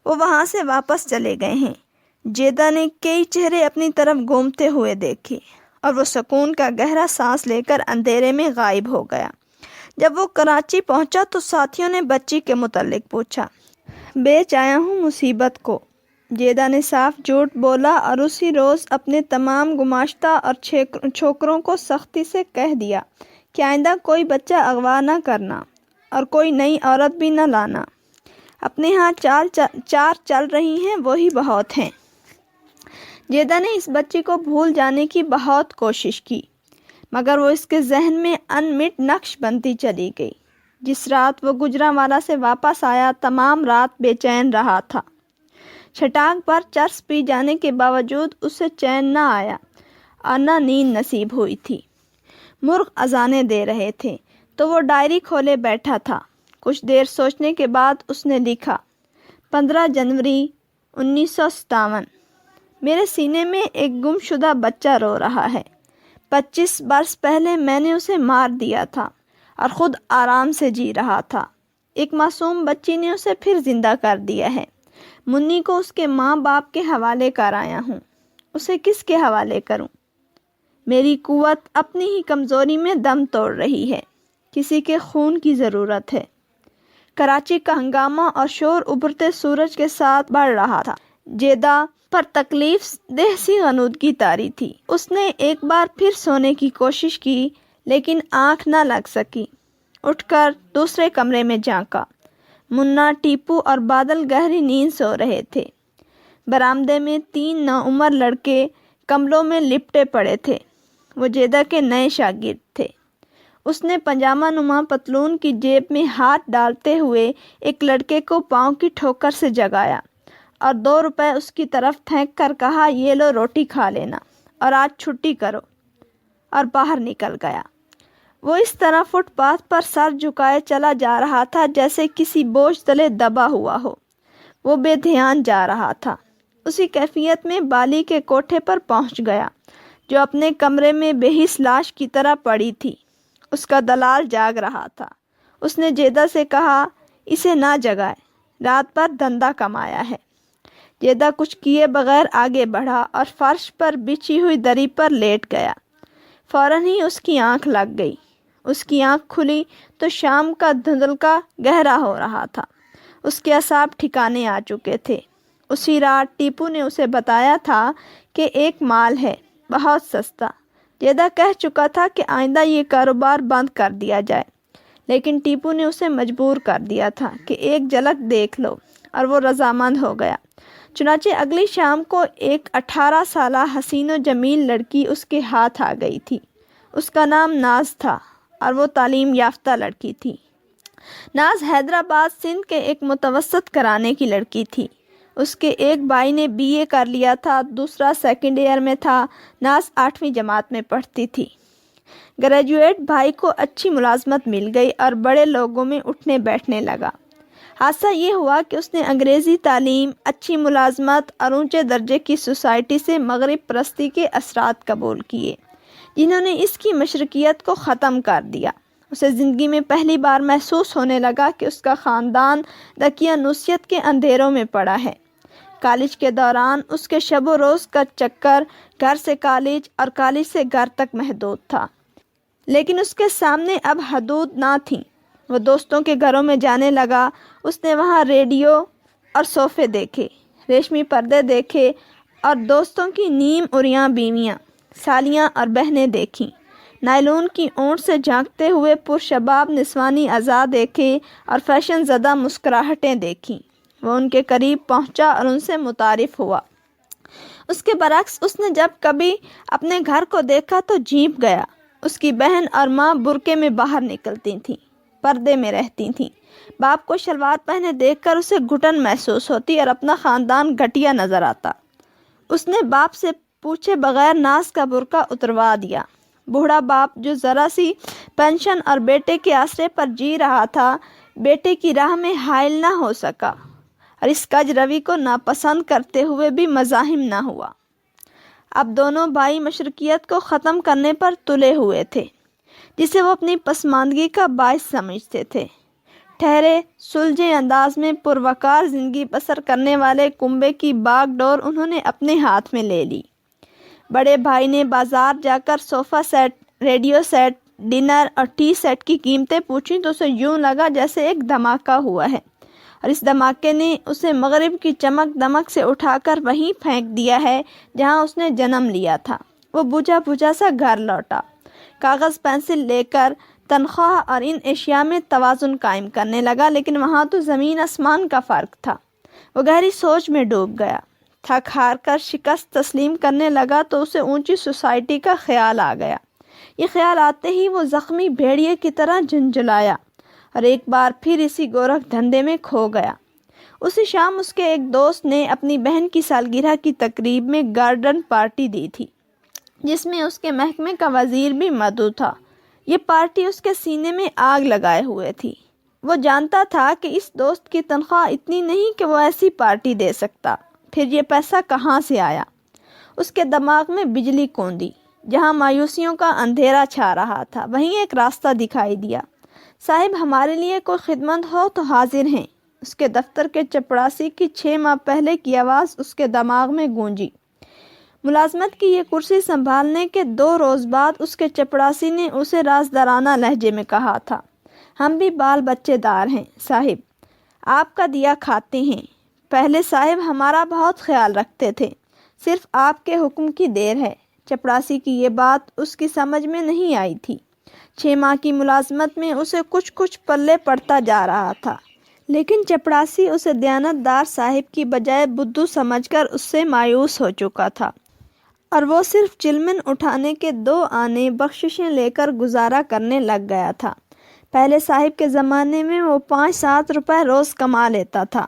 وہ وہاں سے واپس چلے گئے ہیں۔ جیدہ نے کئی چہرے اپنی طرف گھومتے ہوئے دیکھے اور وہ سکون کا گہرا سانس لے کر اندھیرے میں غائب ہو گیا۔ جب وہ کراچی پہنچا تو ساتھیوں نے بچی کے متعلق پوچھا۔ بیچ آیا ہوں مصیبت کو، جیدہ نے صاف جھوٹ بولا اور اسی روز اپنے تمام گماشتہ اور چھوکروں کو سختی سے کہہ دیا کہ آئندہ کوئی بچہ اغوا نہ کرنا اور کوئی نئی عورت بھی نہ لانا۔ اپنے ہاں چار چل رہی ہیں وہی بہت ہیں۔ جیدہ نے اس بچی کو بھول جانے کی بہت کوشش کی، مگر وہ اس کے ذہن میں ان مٹ نقش بنتی چلی گئی۔ جس رات وہ گجرانوالہ سے واپس آیا تمام رات بے چین رہا تھا۔ چھٹاک پر چرس پی جانے کے باوجود اسے چین نہ آیا اور نہ نیند نصیب ہوئی تھی۔ مرغ اذانیں دے رہے تھے تو وہ ڈائری کھولے بیٹھا تھا۔ کچھ دیر سوچنے کے بعد اس نے لکھا، 15 جنوری 1957۔ میرے سینے میں ایک گم شدہ بچہ رو رہا ہے۔ 25 برس پہلے میں نے اسے مار دیا تھا اور خود آرام سے جی رہا تھا۔ ایک معصوم بچی نے اسے پھر زندہ کر دیا ہے۔ منی کو اس کے ماں باپ کے حوالے کر آیا ہوں۔ اسے کس کے حوالے کروں؟ میری قوت اپنی ہی کمزوری میں دم توڑ رہی ہے۔ کسی کے خون کی ضرورت ہے۔ کراچی کا ہنگامہ اور شور ابھرتے سورج کے ساتھ بڑھ رہا تھا۔ جیدہ پر تکلیف دہ سی غنودگی طاری تھی۔ اس نے ایک بار پھر سونے کی کوشش کی لیکن آنکھ نہ لگ سکی۔ اٹھ کر دوسرے کمرے میں جھانکا۔ منا، ٹیپو اور بادل گہری نیند سو رہے تھے۔ برآمدے میں 3 نوعمر لڑکے کملوں میں لپٹے پڑے تھے۔ وہ جیدہ کے نئے شاگرد تھے۔ اس نے پاجامہ نما پتلون کی جیب میں ہاتھ ڈالتے ہوئے ایک لڑکے کو پاؤں کی ٹھوکر سے جگایا اور 2 روپے اس کی طرف پھینک کر کہا، یہ لو روٹی کھا لینا اور آج چھٹی کرو، اور باہر نکل گیا۔ وہ اس طرح فٹ پاتھ پر سر جھکائے چلا جا رہا تھا جیسے کسی بوجھ تلے دبا ہوا ہو۔ وہ بے دھیان جا رہا تھا۔ اسی کیفیت میں بالی کے کوٹھے پر پہنچ گیا جو اپنے کمرے میں بے حس لاش کی طرح پڑی تھی۔ اس کا دلال جاگ رہا تھا۔ اس نے جیدہ سے کہا، اسے نہ جگائے، رات بھر دھندا کمایا ہے۔ جیدہ کچھ کیے بغیر آگے بڑھا اور فرش پر بچھی ہوئی دری پر لیٹ گیا۔ فوراً ہی اس کی آنکھ لگ گئی۔ اس کی آنکھ کھلی تو شام کا دھندلکا گہرا ہو رہا تھا۔ اس کے اعصاب ٹھکانے آ چکے تھے۔ اسی رات ٹیپو نے اسے بتایا تھا کہ ایک مال ہے بہت سستا۔ جیدہ کہہ چکا تھا کہ آئندہ یہ کاروبار بند کر دیا جائے، لیکن ٹیپو نے اسے مجبور کر دیا تھا کہ ایک جھلک دیکھ لو، اور وہ رضامند ہو گیا۔ چنانچہ اگلی شام کو ایک 18 سالہ حسین و جمیل لڑکی اس کے ہاتھ آ گئی تھی۔ اس کا نام ناز تھا اور وہ تعلیم یافتہ لڑکی تھی۔ ناز حیدرآباد سندھ کے ایک متوسط گھرانے کی لڑکی تھی۔ اس کے ایک بھائی نے BA کر لیا تھا، دوسرا سیکنڈ ایئر میں تھا، ناز 8ویں جماعت میں پڑھتی تھی۔ گریجویٹ بھائی کو اچھی ملازمت مل گئی اور بڑے لوگوں میں اٹھنے بیٹھنے لگا۔ حادثہ یہ ہوا کہ اس نے انگریزی تعلیم، اچھی ملازمت اور اونچے درجے کی سوسائٹی سے مغرب پرستی کے اثرات قبول کیے، جنہوں نے اس کی مشرقیت کو ختم کر دیا۔ اسے زندگی میں پہلی بار محسوس ہونے لگا کہ اس کا خاندان دقیانوسیت کے اندھیروں میں پڑا ہے۔ کالج کے دوران اس کے شب و روز کا چکر گھر سے کالج اور کالج سے گھر تک محدود تھا، لیکن اس کے سامنے اب حدود نہ تھیں۔ وہ دوستوں کے گھروں میں جانے لگا۔ اس نے وہاں ریڈیو اور صوفے دیکھے، ریشمی پردے دیکھے اور دوستوں کی نیم عریاں بیویاں، سالیاں اور بہنیں دیکھیں۔ نائلون کی اونٹ سے جھانکتے ہوئے پرشباب نسوانی اعضاء دیکھے اور فیشن زدہ مسکراہٹیں دیکھیں۔ وہ ان کے قریب پہنچا اور ان سے متعارف ہوا۔ اس کے برعکس اس نے جب کبھی اپنے گھر کو دیکھا تو جھیپ گیا۔ اس کی بہن اور ماں برقعے میں باہر نکلتی تھیں، پردے میں رہتی تھیں۔ باپ کو شلوار پہنے دیکھ کر اسے گھٹن محسوس ہوتی اور اپنا خاندان گھٹیا نظر آتا۔ اس نے باپ سے پوچھے بغیر ناز کا برقع اتروا دیا۔ بوڑھا باپ جو ذرا سی پینشن اور بیٹے کے آسرے پر جی رہا تھا، بیٹے کی راہ میں حائل نہ ہو سکا اور اس کج روی کو ناپسند کرتے ہوئے بھی مزاحم نہ ہوا۔ اب دونوں بھائی مشرقیت کو ختم کرنے پر تلے ہوئے تھے، جسے وہ اپنی پسماندگی کا باعث سمجھتے تھے۔ ٹھہرے سلجھے انداز میں پروقار زندگی بسر کرنے والے کنبے کی باغ ڈور انہوں نے اپنے ہاتھ میں لے لی۔ بڑے بھائی نے بازار جا کر صوفہ سیٹ، ریڈیو سیٹ، ڈنر اور ٹی سیٹ کی قیمتیں پوچھیں تو اسے یوں لگا جیسے ایک دھماکہ ہوا ہے، اور اس دھماکے نے اسے مغرب کی چمک دمک سے اٹھا کر وہیں پھینک دیا ہے جہاں اس نے جنم لیا تھا۔ وہ بجھا بجھا سا گھر لوٹا، کاغذ پینسل لے کر تنخواہ اور ان اشیاء میں توازن قائم کرنے لگا، لیکن وہاں تو زمین آسمان کا فرق تھا۔ وہ گہری سوچ میں ڈوب گیا۔ تھک ہار کر شکست تسلیم کرنے لگا تو اسے اونچی سوسائٹی کا خیال آ گیا۔ یہ خیال آتے ہی وہ زخمی بھیڑیے کی طرح جھنجھلایا اور ایک بار پھر اسی گورکھ دھندے میں کھو گیا۔ اسی شام اس کے ایک دوست نے اپنی بہن کی سالگرہ کی تقریب میں گارڈن پارٹی دی تھی، جس میں اس کے محکمے کا وزیر بھی مدعو تھا۔ یہ پارٹی اس کے سینے میں آگ لگائے ہوئے تھی۔ وہ جانتا تھا کہ اس دوست کی تنخواہ اتنی نہیں کہ وہ ایسی پارٹی دے سکتا، پھر یہ پیسہ کہاں سے آیا؟ اس کے دماغ میں بجلی کوندی۔ جہاں مایوسیوں کا اندھیرا چھا رہا تھا، وہیں ایک راستہ دکھائی دیا۔ صاحب، ہمارے لیے کوئی خدمت ہو تو حاضر ہیں۔ اس کے دفتر کے چپڑاسی کی 6 ماہ پہلے کی آواز اس کے دماغ میں گونجی۔ ملازمت کی یہ کرسی سنبھالنے کے 2 روز بعد اس کے چپڑاسی نے اسے رازدارانہ لہجے میں کہا تھا، ہم بھی بال بچے دار ہیں صاحب، آپ کا دیا کھاتے ہیں۔ پہلے صاحب ہمارا بہت خیال رکھتے تھے، صرف آپ کے حکم کی دیر ہے۔ چپڑاسی کی یہ بات اس کی سمجھ میں نہیں آئی تھی۔ 6 ماہ کی ملازمت میں اسے کچھ پلے پڑتا جا رہا تھا، لیکن چپڑاسی اسے دیانت دار صاحب کی بجائے بدھو سمجھ کر اس سے مایوس ہو چکا تھا، اور وہ صرف چلمن اٹھانے کے 2 آنے بخششیں لے کر گزارا کرنے لگ گیا تھا۔ پہلے صاحب کے زمانے میں وہ 5-7 روپے روز کما لیتا تھا۔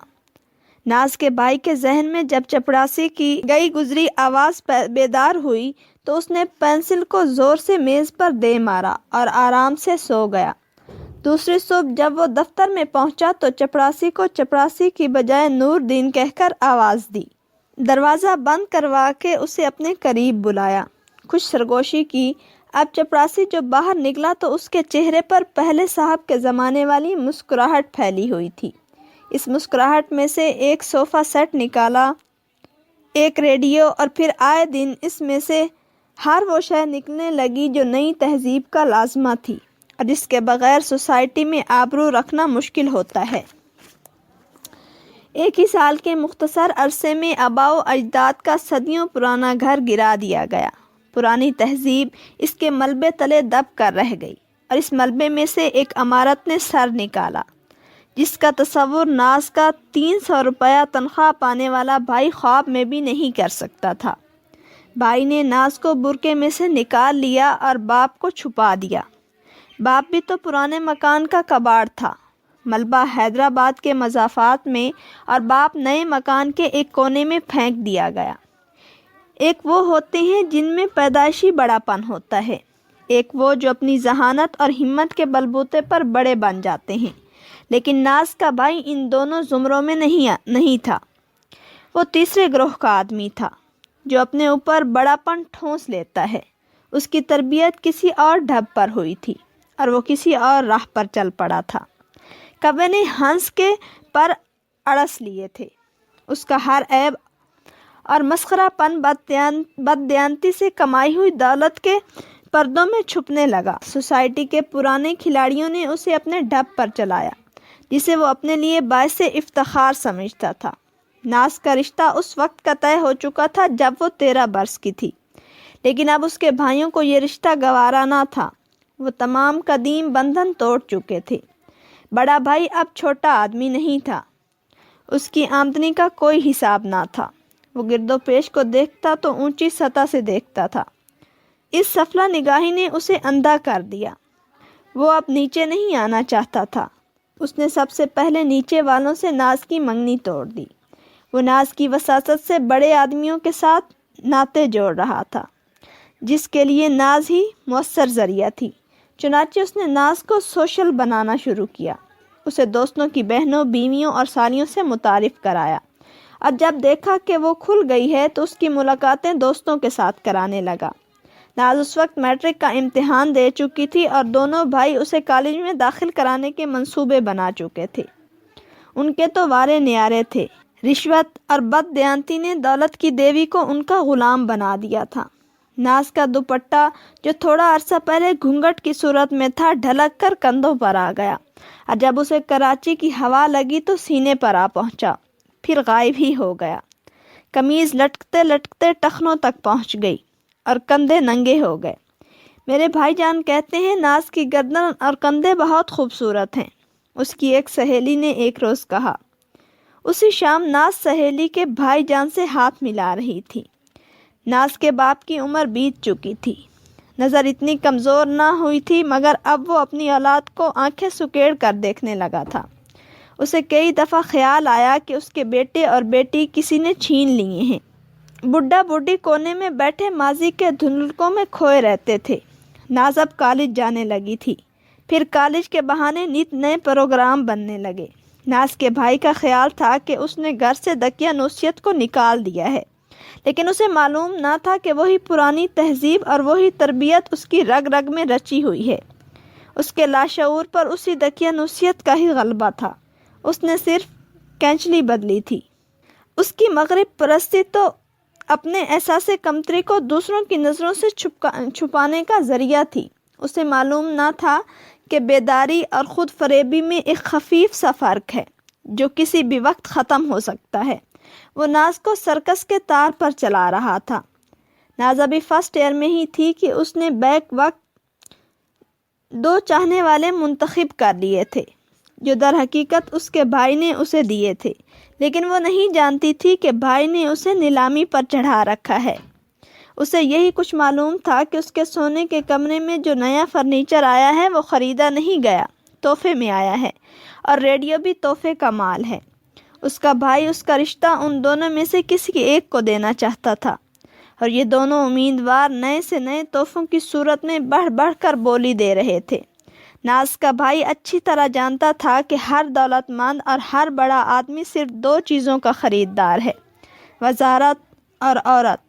ناز کے بھائی کے ذہن میں جب چپڑاسی کی گئی گزری آواز بیدار ہوئی تو اس نے پینسل کو زور سے میز پر دے مارا اور آرام سے سو گیا۔ دوسری صبح جب وہ دفتر میں پہنچا تو چپڑاسی کو چپڑاسی کی بجائے نور دین کہہ کر آواز دی۔ دروازہ بند کروا کے اسے اپنے قریب بلایا، کچھ سرگوشی کی۔ اب چپڑاسی جو باہر نکلا تو اس کے چہرے پر پہلے صاحب کے زمانے والی مسکراہٹ پھیلی ہوئی تھی۔ اس مسکراہٹ میں سے ایک صوفہ سیٹ نکالا، ایک ریڈیو، اور پھر آئے دن اس میں سے ہر وہ شے نکلنے لگی جو نئی تہذیب کا لازمہ تھی اور جس کے بغیر سوسائٹی میں آبرو رکھنا مشکل ہوتا ہے۔ ایک ہی سال کے مختصر عرصے میں آباء و اجداد کا صدیوں پرانا گھر گرا دیا گیا۔ پرانی تہذیب اس کے ملبے تلے دب کر رہ گئی، اور اس ملبے میں سے ایک عمارت نے سر نکالا جس کا تصور ناز کا 300 روپیہ تنخواہ پانے والا بھائی خواب میں بھی نہیں کر سکتا تھا۔ بھائی نے ناز کو برقعے میں سے نکال لیا اور باپ کو چھپا دیا۔ باپ بھی تو پرانے مکان کا کباڑ تھا، ملبہ حیدرآباد کے مضافات میں اور باپ نئے مکان کے ایک کونے میں پھینک دیا گیا۔ ایک وہ ہوتے ہیں جن میں پیدائشی بڑا پن ہوتا ہے، ایک وہ جو اپنی ذہانت اور ہمت کے بلبوتے پر بڑے بن جاتے ہیں، لیکن ناز کا بھائی ان دونوں زمروں میں نہیں تھا۔ وہ تیسرے گروہ کا آدمی تھا جو اپنے اوپر بڑا پن ٹھونس لیتا ہے۔ اس کی تربیت کسی اور ڈھب پر ہوئی تھی اور وہ کسی اور راہ پر چل پڑا تھا۔ کوے نے ہنس کے پر اڑس لیے تھے۔ اس کا ہر عیب اور مسخرہ پن بددیانتی سے کمائی ہوئی دولت کے پردوں میں چھپنے لگا۔ سوسائٹی کے پرانے کھلاڑیوں نے اسے اپنے ڈھب پر چلایا، جسے وہ اپنے لیے باعث افتخار سمجھتا تھا۔ ناز کا رشتہ اس وقت کا طے ہو چکا تھا جب وہ 13 برس کی تھی، لیکن اب اس کے بھائیوں کو یہ رشتہ گوارا نہ تھا۔ وہ تمام قدیم بندھن توڑ چکے تھے۔ بڑا بھائی اب چھوٹا آدمی نہیں تھا۔ اس کی آمدنی کا کوئی حساب نہ تھا۔ وہ گرد و پیش کو دیکھتا تو اونچی سطح سے دیکھتا تھا۔ اس سفلہ نگاہی نے اسے اندھا کر دیا۔ وہ اب نیچے نہیں آنا چاہتا تھا۔ اس نے سب سے پہلے نیچے والوں سے ناز کی منگنی توڑ دی۔ وہ ناز کی وساطت سے بڑے آدمیوں کے ساتھ ناطے جوڑ رہا تھا، جس کے لیے ناز ہی مؤثر ذریعہ تھی۔ چنانچہ اس نے ناز کو سوشل بنانا شروع کیا۔ اسے دوستوں کی بہنوں، بیویوں اور سالیوں سے متعارف کرایا، اور جب دیکھا کہ وہ کھل گئی ہے تو اس کی ملاقاتیں دوستوں کے ساتھ کرانے لگا۔ ناز اس وقت میٹرک کا امتحان دے چکی تھی اور دونوں بھائی اسے کالج میں داخل کرانے کے منصوبے بنا چکے تھے۔ ان کے تو وارے نیارے تھے۔ رشوت اور بددیانتی نے دولت کی دیوی کو ان کا غلام بنا دیا تھا۔ ناز کا دوپٹہ جو تھوڑا عرصہ پہلے گھونگھٹ کی صورت میں تھا، ڈھلک کر کندھوں پر آ گیا، اور جب اسے کراچی کی ہوا لگی تو سینے پر آ پہنچا، پھر غائب ہی ہو گیا۔ قمیض لٹکتے لٹکتے ٹخنوں تک پہنچ گئی اور کندھے ننگے ہو گئے۔ میرے بھائی جان کہتے ہیں ناز کی گردن اور کندھے بہت خوبصورت ہیں، اس کی ایک سہیلی نے ایک روز کہا۔ اسی شام ناز سہیلی کے بھائی جان سے ہاتھ ملا رہی تھی۔ ناز کے باپ کی عمر بیت چکی تھی، نظر اتنی کمزور نہ ہوئی تھی، مگر اب وہ اپنی اولاد کو آنکھیں سکیڑ کر دیکھنے لگا تھا۔ اسے کئی دفعہ خیال آیا کہ اس کے بیٹے اور بیٹی کسی نے چھین لیے ہیں۔ بڈھا بڈھی کونے میں بیٹھے ماضی کے دھندلکوں میں کھوئے رہتے تھے۔ ناز اب کالج جانے لگی تھی، پھر کالج کے بہانے نت نئے پروگرام بننے لگے۔ ناز کے بھائی کا خیال تھا کہ اس نے گھر سے دقیانوسیت کو نکال دیا ہے، لیکن اسے معلوم نہ تھا کہ وہی پرانی تہذیب اور وہی تربیت اس کی رگ رگ میں رچی ہوئی ہے۔ اس کے لاشعور پر اسی دقیانوسیت کا ہی غلبہ تھا، اس نے صرف کینچلی بدلی تھی۔ اس کی مغرب پرستی تو اپنے احساس کمتری کو دوسروں کی نظروں سے چھپانے کا ذریعہ تھی۔ اسے معلوم نہ تھا کہ بیداری اور خود فریبی میں ایک خفیف سا فرق ہے جو کسی بھی وقت ختم ہو سکتا ہے۔ وہ ناز کو سرکس کے تار پر چلا رہا تھا۔ ناز ابھی فرسٹ ایئر میں ہی تھی کہ اس نے بیک وقت 2 چاہنے والے منتخب کر لیے تھے جو در حقیقت اس کے بھائی نے اسے دیے تھے، لیکن وہ نہیں جانتی تھی کہ بھائی نے اسے نیلامی پر چڑھا رکھا ہے۔ اسے یہی کچھ معلوم تھا کہ اس کے سونے کے کمرے میں جو نیا فرنیچر آیا ہے وہ خریدا نہیں گیا، تحفے میں آیا ہے، اور ریڈیو بھی تحفے کا مال ہے۔ اس کا بھائی اس کا رشتہ ان دونوں میں سے کسی ایک کو دینا چاہتا تھا، اور یہ دونوں امیدوار نئے سے نئے تحفوں کی صورت میں بڑھ بڑھ کر بولی دے رہے تھے۔ ناز کا بھائی اچھی طرح جانتا تھا کہ ہر دولت مند اور ہر بڑا آدمی صرف 2 چیزوں کا خریدار ہے، وزارت اور عورت۔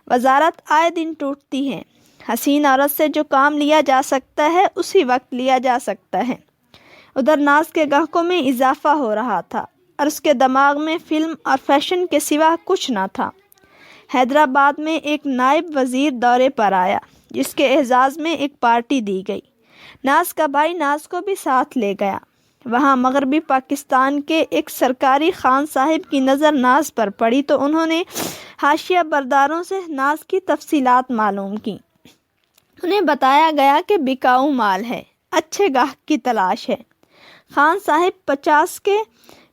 وزارت آئے دن ٹوٹتی ہے۔ حسین عورت سے جو کام لیا جا سکتا ہے اسی وقت لیا جا سکتا ہے۔ ادھر ناز کے گاہکوں میں اضافہ ہو رہا تھا اور اس کے دماغ میں فلم اور فیشن کے سوا کچھ نہ تھا۔ حیدرآباد میں ایک نائب وزیر دورے پر آیا، جس کے اعزاز میں ایک پارٹی دی گئی۔ ناز کا بھائی ناز کو بھی ساتھ لے گیا۔ وہاں مغربی پاکستان کے ایک سرکاری خان صاحب کی نظر ناز پر پڑی تو انہوں نے حاشیہ برداروں سے ناز کی تفصیلات معلوم کی۔ انہیں بتایا گیا کہ بکاؤ مال ہے، اچھے گاہک کی تلاش ہے۔ خان صاحب 50 کے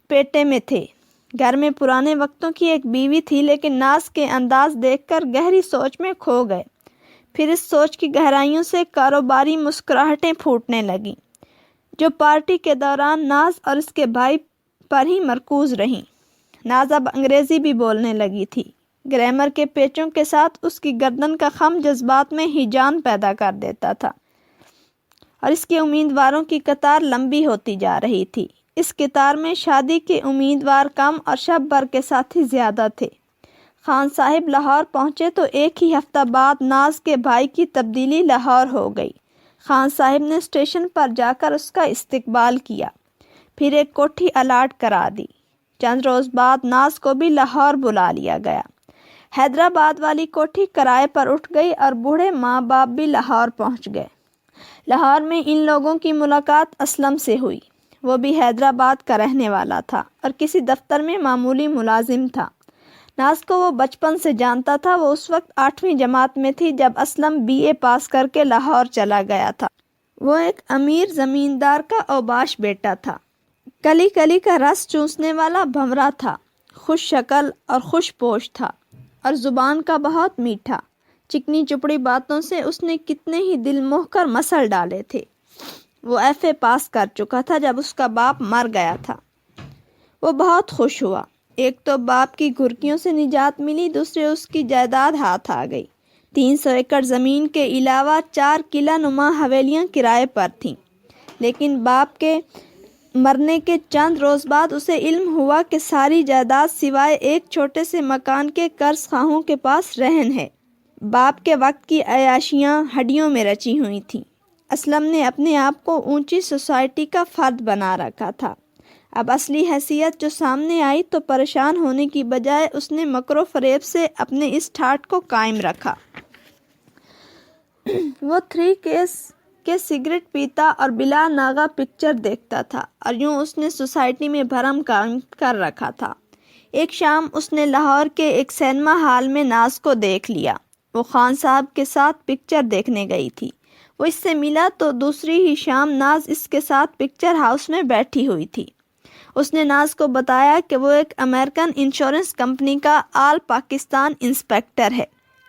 پیٹے میں تھے۔ گھر میں پرانے وقتوں کی ایک بیوی تھی، لیکن ناز کے انداز دیکھ کر گہری سوچ میں کھو گئے۔ پھر اس سوچ کی گہرائیوں سے کاروباری مسکراہٹیں پھوٹنے لگیں۔ جو پارٹی کے دوران ناز اور اس کے بھائی پر ہی مرکوز رہیں۔ ناز اب انگریزی بھی بولنے لگی تھی۔ گرامر کے پیچوں کے ساتھ اس کی گردن کا خم جذبات میں ہیجان پیدا کر دیتا تھا اور اس کے امیدواروں کی قطار لمبی ہوتی جا رہی تھی۔ اس قطار میں شادی کے امیدوار کم اور شب بھر کے ساتھی زیادہ تھے۔ خان صاحب لاہور پہنچے تو ایک ہی ہفتہ بعد ناز کے بھائی کی تبدیلی لاہور ہو گئی۔ خان صاحب نے اسٹیشن پر جا کر اس کا استقبال کیا، پھر ایک کوٹھی الاٹ کرا دی۔ چند روز بعد ناز کو بھی لاہور بلا لیا گیا۔ حیدرآباد والی کوٹھی کرائے پر اٹھ گئی اور بوڑھے ماں باپ بھی لاہور پہنچ گئے۔ لاہور میں ان لوگوں کی ملاقات اسلم سے ہوئی۔ وہ بھی حیدرآباد کا رہنے والا تھا اور کسی دفتر میں معمولی ملازم تھا۔ ناز کو وہ بچپن سے جانتا تھا۔ وہ اس وقت 8ویں جماعت میں تھی جب اسلم BA پاس کر کے لاہور چلا گیا تھا۔ وہ ایک امیر زمیندار کا اوباش بیٹا تھا۔ کلی کلی کا رس چوسنے والا بھنورا تھا، خوش شکل اور خوش پوش تھا اور زبان کا بہت میٹھا۔ چکنی چپڑی باتوں سے اس نے کتنے ہی دل موہ کر مسل ڈالے تھے۔ وہ FA پاس کر چکا تھا جب اس کا باپ مر گیا تھا۔ وہ بہت خوش ہوا۔ ایک تو باپ کی گھرکیوں سے نجات ملی، دوسرے اس کی جائیداد ہاتھ آ گئی۔ 300 ایکڑ زمین کے علاوہ 4 قلعہ نما حویلیاں کرائے پر تھیں، لیکن باپ کے مرنے کے چند روز بعد اسے علم ہوا کہ ساری جائیداد سوائے ایک چھوٹے سے مکان کے قرض خواہوں کے پاس رہن ہے۔ باپ کے وقت کی عیاشیاں ہڈیوں میں رچی ہوئی تھیں۔ اسلم نے اپنے آپ کو اونچی سوسائٹی کا فرد بنا رکھا تھا۔ اب اصلی حیثیت جو سامنے آئی تو پریشان ہونے کی بجائے اس نے مکر و فریب سے اپنے اس ٹھاٹ کو قائم رکھا۔ وہ 3 کیس کے سگریٹ پیتا اور بلا ناغہ پکچر دیکھتا تھا اور یوں اس نے سوسائٹی میں بھرم قائم کر رکھا تھا۔ ایک شام اس نے لاہور کے ایک سینما ہال میں ناز کو دیکھ لیا۔ وہ خان صاحب کے ساتھ پکچر دیکھنے گئی تھی۔ وہ اس سے ملا تو دوسری ہی شام ناز اس کے ساتھ پکچر ہاؤس میں بیٹھی ہوئی تھی۔ اس نے ناز کو بتایا کہ وہ ایک امریکن انشورنس کمپنی کا آل پاکستان انسپیکٹر ہے۔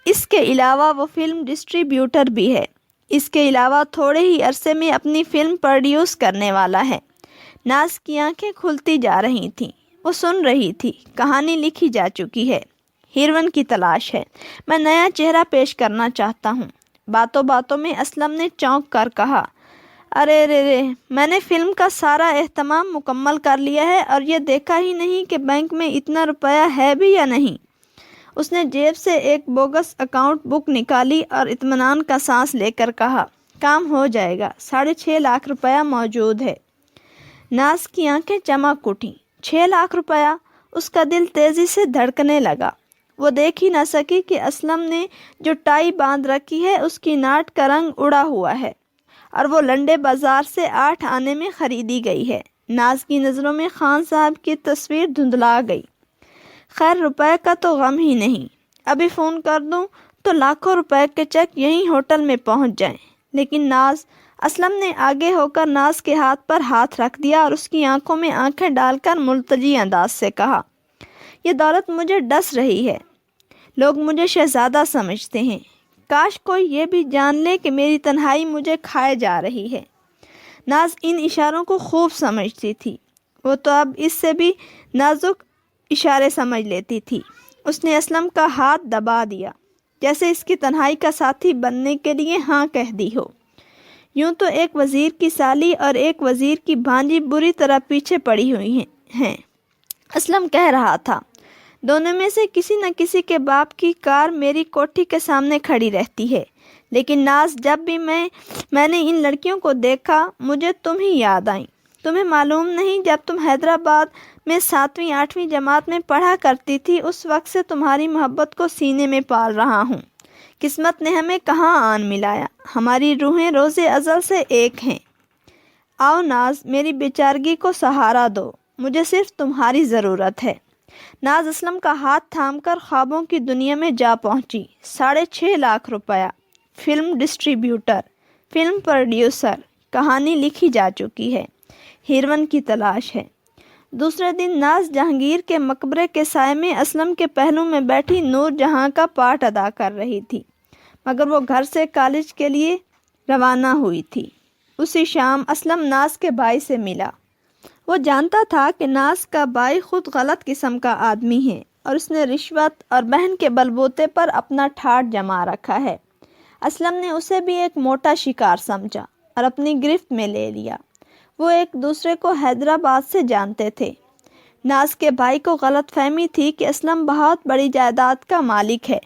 اس کے علاوہ وہ فلم ڈسٹریبیوٹر بھی ہے۔ اس کے علاوہ تھوڑے ہی عرصے میں اپنی فلم پروڈیوس کرنے والا ہے۔ ناز کی آنکھیں کھلتی جا رہی تھیں۔ وہ سن رہی تھی۔ کہانی لکھی جا چکی ہے، ہیروئن کی تلاش ہے۔ میں نیا چہرہ پیش کرنا چاہتا ہوں۔ باتوں باتوں میں اسلم نے چونک کر کہا، ارے رے، میں نے فلم کا سارا اہتمام مکمل کر لیا ہے اور یہ دیکھا ہی نہیں کہ بینک میں اتنا روپیہ ہے بھی یا نہیں۔ اس نے جیب سے ایک بوگس اکاؤنٹ بک نکالی اور اطمینان کا سانس لے کر کہا، کام ہو جائے گا، 6.5 لاکھ روپیہ موجود ہے۔ ناز کی آنکھیں چمک اٹھیں۔ 6 لاکھ روپیہ؟ اس کا دل تیزی سے دھڑکنے لگا۔ وہ دیکھ ہی نہ سکی کہ اسلم نے جو ٹائی باندھ رکھی ہے اس کی ناٹ کا رنگ اڑا ہوا ہے اور وہ لنڈے بازار سے 8 آنے میں خریدی گئی ہے۔ ناز کی نظروں میں خان صاحب کی تصویر دھندلا گئی۔ خیر، روپے کا تو غم ہی نہیں، ابھی فون کر دوں تو لاکھوں روپے کے چیک یہیں ہوٹل میں پہنچ جائیں۔ لیکن ناز، اسلم نے آگے ہو کر ناز کے ہاتھ پر ہاتھ رکھ دیا اور اس کی آنکھوں میں آنکھیں ڈال کر ملتجی انداز سے کہا، یہ دولت مجھے ڈس رہی ہے۔ لوگ مجھے شہزادہ سمجھتے ہیں۔ کاش کوئی یہ بھی جان لے کہ میری تنہائی مجھے کھائے جا رہی ہے۔ ناز ان اشاروں کو خوب سمجھتی تھی۔ وہ تو اب اس سے بھی نازک اشارے سمجھ لیتی تھی۔ اس نے اسلم کا ہاتھ دبا دیا، جیسے اس کی تنہائی کا ساتھی بننے کے لیے ہاں کہہ دی ہو۔ یوں تو ایک وزیر کی سالی اور ایک وزیر کی بھانجی بری طرح پیچھے پڑی ہوئی ہیں۔ اسلم کہہ رہا تھا، دونوں میں سے کسی نہ کسی کے باپ کی کار میری کوٹھی کے سامنے کھڑی رہتی ہے، لیکن ناز، جب بھی میں نے ان لڑکیوں کو دیکھا مجھے تم ہی یاد آئیں۔ تمہیں معلوم نہیں، جب تم حیدرآباد میں 7ویں 8ویں جماعت میں پڑھا کرتی تھی اس وقت سے تمہاری محبت کو سینے میں پال رہا ہوں۔ قسمت نے ہمیں کہاں آن ملایا، ہماری روحیں روز ازل سے ایک ہیں۔ آؤ ناز، میری بیچارگی کو سہارا دو، مجھے صرف تمہاری ضرورت ہے۔ ناز اسلم کا ہاتھ تھام کر خوابوں کی دنیا میں جا پہنچی۔ 6.5 لاکھ روپیہ، فلم ڈسٹریبیوٹر، فلم پروڈیوسر، کہانی لکھی جا چکی ہے، ہیروئن کی تلاش ہے۔ دوسرے دن ناز جہانگیر کے مقبرے کے سائے میں اسلم کے پہلو میں بیٹھی نور جہاں کا پارٹ ادا کر رہی تھی، مگر وہ گھر سے کالج کے لیے روانہ ہوئی تھی۔ اسی شام اسلم ناز کے بھائی سے ملا۔ وہ جانتا تھا کہ ناز کا بھائی خود غلط قسم کا آدمی ہے اور اس نے رشوت اور بہن کے بلبوتے پر اپنا ٹھاٹھ جما رکھا ہے۔ اسلم نے اسے بھی ایک موٹا شکار سمجھا اور اپنی گرفت میں لے لیا۔ وہ ایک دوسرے کو حیدرآباد سے جانتے تھے۔ ناز کے بھائی کو غلط فہمی تھی کہ اسلم بہت بڑی جائیداد کا مالک ہے،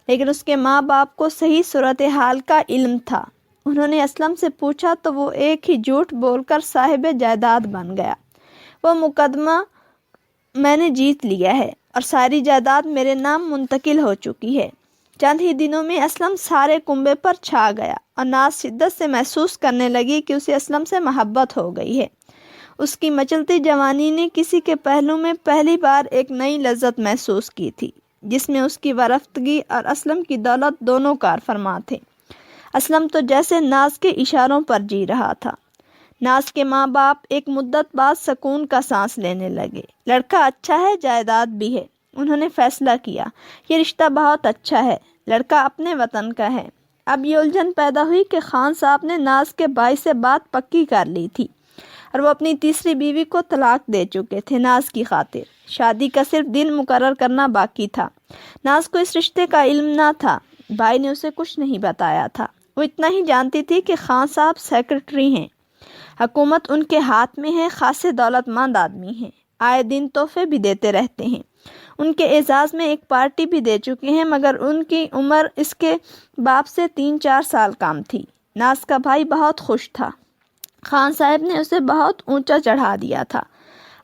لیکن اس کے ماں باپ کو صحیح صورتحال کا علم تھا۔ انہوں نے اسلم سے پوچھا تو وہ ایک ہی جھوٹ بول کر صاحب جائیداد بن گیا۔ وہ مقدمہ میں نے جیت لیا ہے اور ساری جائیداد میرے نام منتقل ہو چکی ہے۔ چند ہی دنوں میں اسلم سارے کنبے پر چھا گیا اور ناز شدت سے محسوس کرنے لگی کہ اسے اسلم سے محبت ہو گئی ہے۔ اس کی مچلتی جوانی نے کسی کے پہلو میں پہلی بار ایک نئی لذت محسوس کی تھی، جس میں اس کی ورفتگی اور اسلم کی دولت دونوں کار فرما تھے۔ اسلم تو جیسے ناز کے اشاروں پر جی رہا تھا۔ ناز کے ماں باپ ایک مدت بعد سکون کا سانس لینے لگے۔ لڑکا اچھا ہے، جائیداد بھی ہے۔ انہوں نے فیصلہ کیا، یہ رشتہ بہت اچھا ہے، لڑکا اپنے وطن کا ہے۔ اب یہ الجھن پیدا ہوئی کہ خان صاحب نے ناز کے بھائی سے بات پکی کر لی تھی اور وہ اپنی تیسری بیوی کو طلاق دے چکے تھے ناز کی خاطر۔ شادی کا صرف دن مقرر کرنا باقی تھا۔ ناز کو اس رشتے کا علم نہ تھا، بھائی نے اسے کچھ نہیں بتایا تھا۔ وہ اتنا ہی جانتی تھی کہ خان صاحب سیکرٹری ہیں، حکومت ان کے ہاتھ میں ہے، خاصے دولت مند آدمی ہیں، آئے دن تحفے بھی دیتے رہتے ہیں۔ ان کے اعزاز میں ایک پارٹی بھی دے چکے ہیں، مگر ان کی عمر اس کے باپ سے 3-4 سال کم تھی۔ ناز کا بھائی بہت خوش تھا۔ خان صاحب نے اسے بہت اونچا چڑھا دیا تھا۔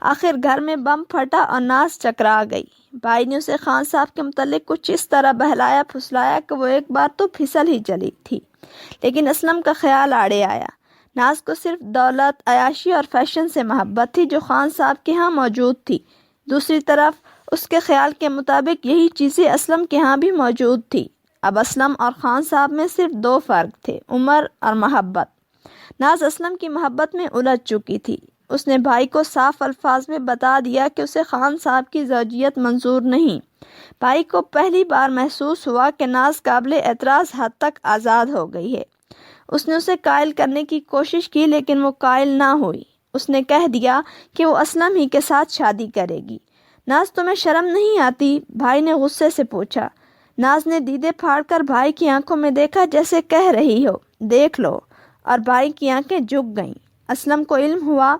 آخر گھر میں بم پھٹا اور ناز چکرا گئی۔ بھائی نے اسے خان صاحب کے متعلق کچھ اس طرح بہلایا پھسلایا کہ وہ ایک بار تو پھسل ہی چلی تھی، لیکن اسلم کا خیال آڑے آیا۔ ناز کو صرف دولت، عیاشی اور فیشن سے محبت تھی جو خان صاحب کے ہاں موجود تھی۔ دوسری طرف اس کے خیال کے مطابق یہی چیزیں اسلم کے ہاں بھی موجود تھی۔ اب اسلم اور خان صاحب میں صرف 2 فرق تھے، عمر اور محبت۔ ناز اسلم کی محبت میں الجھ چکی تھی۔ اس نے بھائی کو صاف الفاظ میں بتا دیا کہ اسے خان صاحب کی زوجیت منظور نہیں۔ بھائی کو پہلی بار محسوس ہوا کہ ناز قابل اعتراض حد تک آزاد ہو گئی ہے۔ اس نے اسے قائل کرنے کی کوشش کی، لیکن وہ قائل نہ ہوئی۔ اس نے کہہ دیا کہ وہ اسلم ہی کے ساتھ شادی کرے گی۔ ناز تمہیں شرم نہیں آتی؟ بھائی نے غصے سے پوچھا۔ ناز نے دیدے پھاڑ کر بھائی کی آنکھوں میں دیکھا جیسے کہہ رہی ہو دیکھ لو، اور بھائی کی آنکھیں جھک گئیں۔ اسلم کو علم ہوا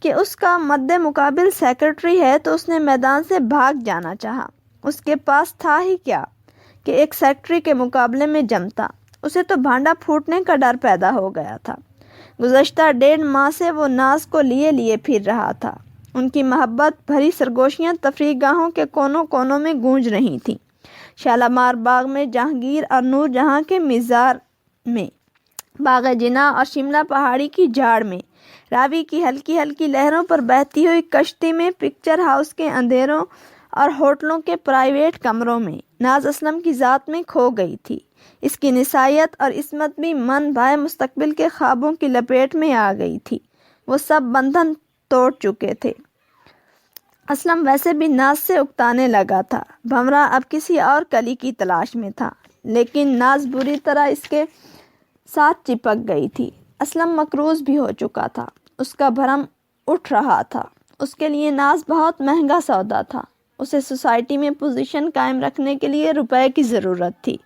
کہ اس کا مد مقابل سیکرٹری ہے تو اس نے میدان سے بھاگ جانا چاہا۔ اس کے پاس تھا ہی کیا کہ ایک سیکرٹری کے مقابلے میں جمتا؟ اسے تو بھانڈا پھوٹنے کا ڈر پیدا ہو گیا تھا۔ گزشتہ 1.5 ماہ سے وہ ناز کو لیے پھر رہا تھا۔ ان کی محبت بھری سرگوشیاں تفریح گاہوں کے کونوں کونوں میں گونج رہی تھیں، شالامار باغ میں، جہانگیر اور نور جہاں کے مزار میں، باغ جناح اور شملہ پہاڑی کی جھاڑ میں، راوی کی ہلکی ہلکی لہروں پر بہتی ہوئی کشتی میں، پکچر ہاؤس کے اندھیروں اور ہوٹلوں کے پرائیویٹ کمروں میں۔ ناز اسلم کی ذات میں کھو گئی تھی۔ اس کی نسائیت اور عصمت بھی من بھائے مستقبل کے خوابوں کی لپیٹ میں آ گئی تھی۔ وہ سب بندھن توڑ چکے تھے۔ اسلم ویسے بھی ناز سے اکتانے لگا تھا۔ بھنورا اب کسی اور کلی کی تلاش میں تھا، لیکن ناز بری طرح اس کے ساتھ چپک گئی تھی۔ اسلم مقروض بھی ہو چکا تھا، اس کا بھرم اٹھ رہا تھا۔ اس کے لیے ناز بہت مہنگا سودا تھا۔ اسے سوسائٹی میں پوزیشن قائم رکھنے کے لیے روپے کی ضرورت تھی۔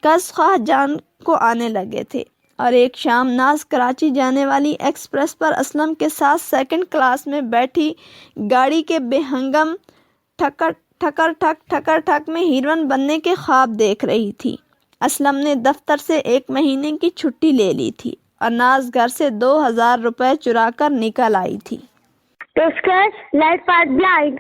قرض خواہ جان کو آنے لگے تھے، اور ایک شام ناز کراچی جانے والی ایکسپریس پر اسلم کے ساتھ 2nd کلاس میں بیٹھی گاڑی کے بے ہنگم ٹھکر ٹھک میں ہیروئن بننے کے خواب دیکھ رہی تھی۔ اسلم نے دفتر سے 1 مہینے کی چھٹی لے لی تھی اور ناز گھر سے 2000 روپے چرا کر نکل آئی تھی۔ پیشکش لائٹ فار بلائنڈ